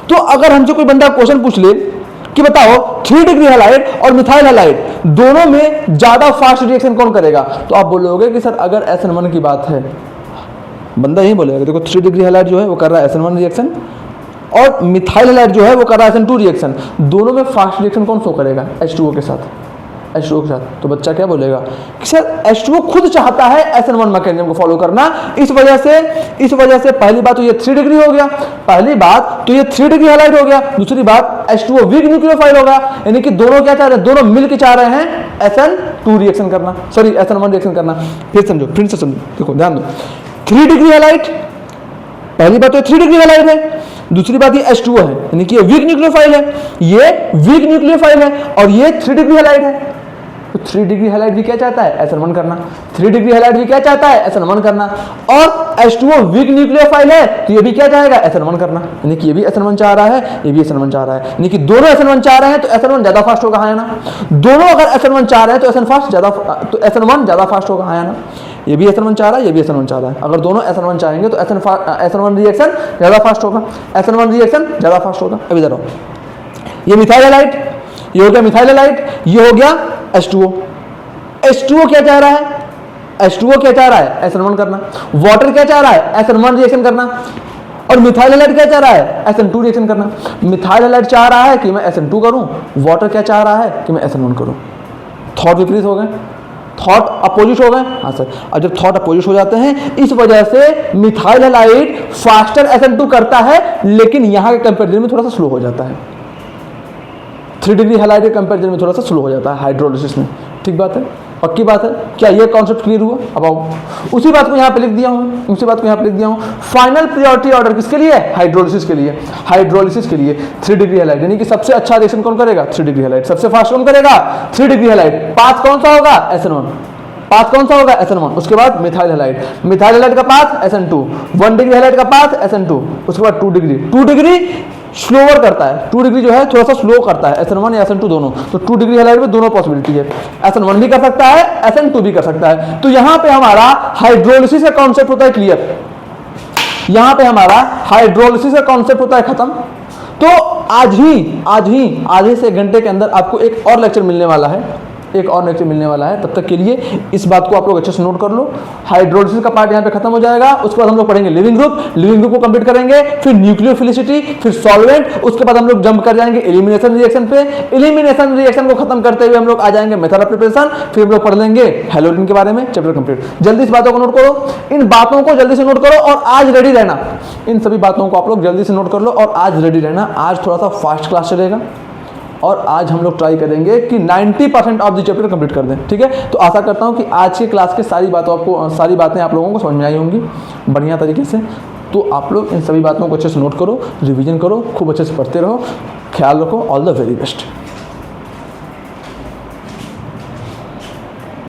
तो अगर हमसे कोई बंदा क्वेश्चन पूछ ले कि बताओ 3 डिग्री हैलाइड और मिथाइल हैलाइड दोनों में ज्यादा फास्ट रिएक्शन कौन करेगा, तो आप बोलोगे कि सर अगर SN1 की बात है, बंदा यही बोलेगा देखो 3 डिग्री हैलाइड जो है वो कर रहा है SN1 रिएक्शन और मिथाइल हैलाइड जो है वो कर रहा है SN2 रिएक्शन। दोनों में फास्ट रिएक्शन कौन शो करेगा? H2O के साथ। तो बच्चा क्या बोलेगा कि सर H2O खुद चाहता है SN1 मैकेनिज्म को फॉलो करना। इस वजह से पहली बात तो ये 3 डिग्री हो गया, पहली बात तो ये 3 डिग्री हैलाइड हो गया। दूसरी बात H2O वीक न्यूक्लियोफाइल होगा, यानी कि दोनों क्या चाह रहे हैं? दोनों मिलकर चाह रहे हैं SN2 रिएक्शन करना, SN1 रिएक्शन करना। फिर से समझो, देखो ध्यान दो। 3 डिग्री हैलाइड, पहली बात तो 3 डिग्री हैलाइड है, दूसरी बात ये H2O है, यानी कि ये वीक न्यूक्लियोफाइल है, ये वीक न्यूक्लियोफाइल है और ये 3 डिग्री हैलाइड है। तो 3 डिग्री हैलाइड भी क्या चाहता है? SN1 करना। 3 डिग्री हैलाइड भी क्या चाहता है? SN1 करना। और H2O वीक न्यूक्लियोफाइल है तो ये भी क्या चाहेगा? SN1 करना। यानी कि ये भी SN1 चाह रहा है, ये भी SN1 चाह रहा है, यानी कि दोनों SN1 चाह रहे हैं तो SN1 ज्यादा फास्ट होगा, हाँ या ना? दोनों अगर SN1 चाह रहे हैं तो SN1 ज्यादा फास्ट होगा, हाँ या ना? ये भी SN1 चाह रहा है, ये भी SN1 चाह रहा है। अगर दोनों SN1 चाहेंगे तो SN1 रिएक्शन ज्यादा फास्ट होगा, SN1 रिएक्शन ज्यादा फास्ट होगा। अब इधर आओ, ये मिथाइल हैलाइड, ये हो गया मिथाइल हैलाइड, ये हो गया H2O। H2O क्या चाह रहा है? H2O क्या चाह रहा है? SN1 करना। वाटर क्या चाह रहा है? SN1 रिएक्शन करना। और मिथाइल हैलाइड क्या चाह रहा है? SN2 रिएक्शन करना। मिथाइल हैलाइड चाह रहा है कि मैं SN2 करूं, वाटर क्या चाह रहा है कि मैं SN1 करूं। थॉट विपरीत हो गए, थॉट अपोजिट हो गए। हाँ सर, अब जब थॉट अपोजिट हो जाते हैं इस वजह से मिथाइल हैलाइड फास्टर SN2 करता है, लेकिन यहां के कंपेरिजन में थोड़ा सा स्लो हो जाता है। 3 डिग्री हैलाइड के कंपेरिजन में थोड़ा सा स्लो हो जाता है हाइड्रोलिसिस में। ठीक बात है, पक्की बात है। क्या ये कॉन्सेप्ट क्लियर हुआ? अब आओ, उसी बात को यहाँ पे लिख दिया हूँ, फाइनल प्रायोरिटी ऑर्डर किसके लिए? हाइड्रोलिसिस के लिए। 3 डिग्री हैलाइड, यानी कि सबसे अच्छा रिएक्शन कौन करेगा? 3 डिग्री हैलाइड। सबसे फास्ट कौन करेगा? 3 डिग्री हैलाइड। पाथ कौन सा होगा? SN1। उसके बाद मिथाइल हैलाइड का पाथ SN2, 1 डिग्री हैलाइड का पाथ SN2, उसके बाद 2 डिग्री स्लोअर करता है। 2 डिग्री जो है थोड़ा सा स्लो करता है, SN1 या SN2 दोनों। तो 2 डिग्री हैलाइड में दोनों पॉसिबिलिटी है, SN1 भी कर सकता है, SN2 भी कर सकता है। तो यहां पे हमारा हाइड्रोलिसिस का कॉन्सेप्ट होता है क्लियर, खत्म। तो आज ही आधे से 1 घंटे के अंदर आपको एक और लेक्चर मिलने वाला है। एक और लेक्चर मिलने वाला है। तब तक के लिए इस बात को आप लोग अच्छे से नोट कर लो। हाइड्रोलिसिस का पार्ट यहाँ पे खत्म हो जाएगा। उसके बाद हम लोग पढ़ेंगे लिविंग ग्रुप को कंप्लीट करेंगे, फिर न्यूक्लियोफिलिसिटी, फिर सॉल्वेंट, उसके बाद हम लोग जंप कर जाएंगे एलिमिनेशन रिएक्शन पे। एलिमिनेशन रिएक्शन को खत्म करते हुए हम लोग आ जाएंगे मेथड ऑफ प्रिपरेशन, फिर हम लोग पढ़ लेंगे हैलोजन के बारे में, चैप्टर कंप्लीट। जल्दी इस बातों को नोट करो, इन बातों को जल्दी से नोट करो और आज रेडी रहना। इन सभी बातों को आप लोग जल्दी से नोट कर लो और आज रेडी रहना। आज थोड़ा सा फास्ट क्लास चलेगा और आज हम लोग ट्राई करेंगे कि 90% ऑफ द चैप्टर कंप्लीट कर दें, ठीक है। तो आशा करता हूं कि आज के क्लास के सारी बातें आप लोगों को समझ में आई होंगी बढ़िया तरीके से। तो आप लोग इन सभी बातों को अच्छे से नोट करो, रिवीजन करो, खूब अच्छे से पढ़ते रहो, ख्याल रखो। All the very best.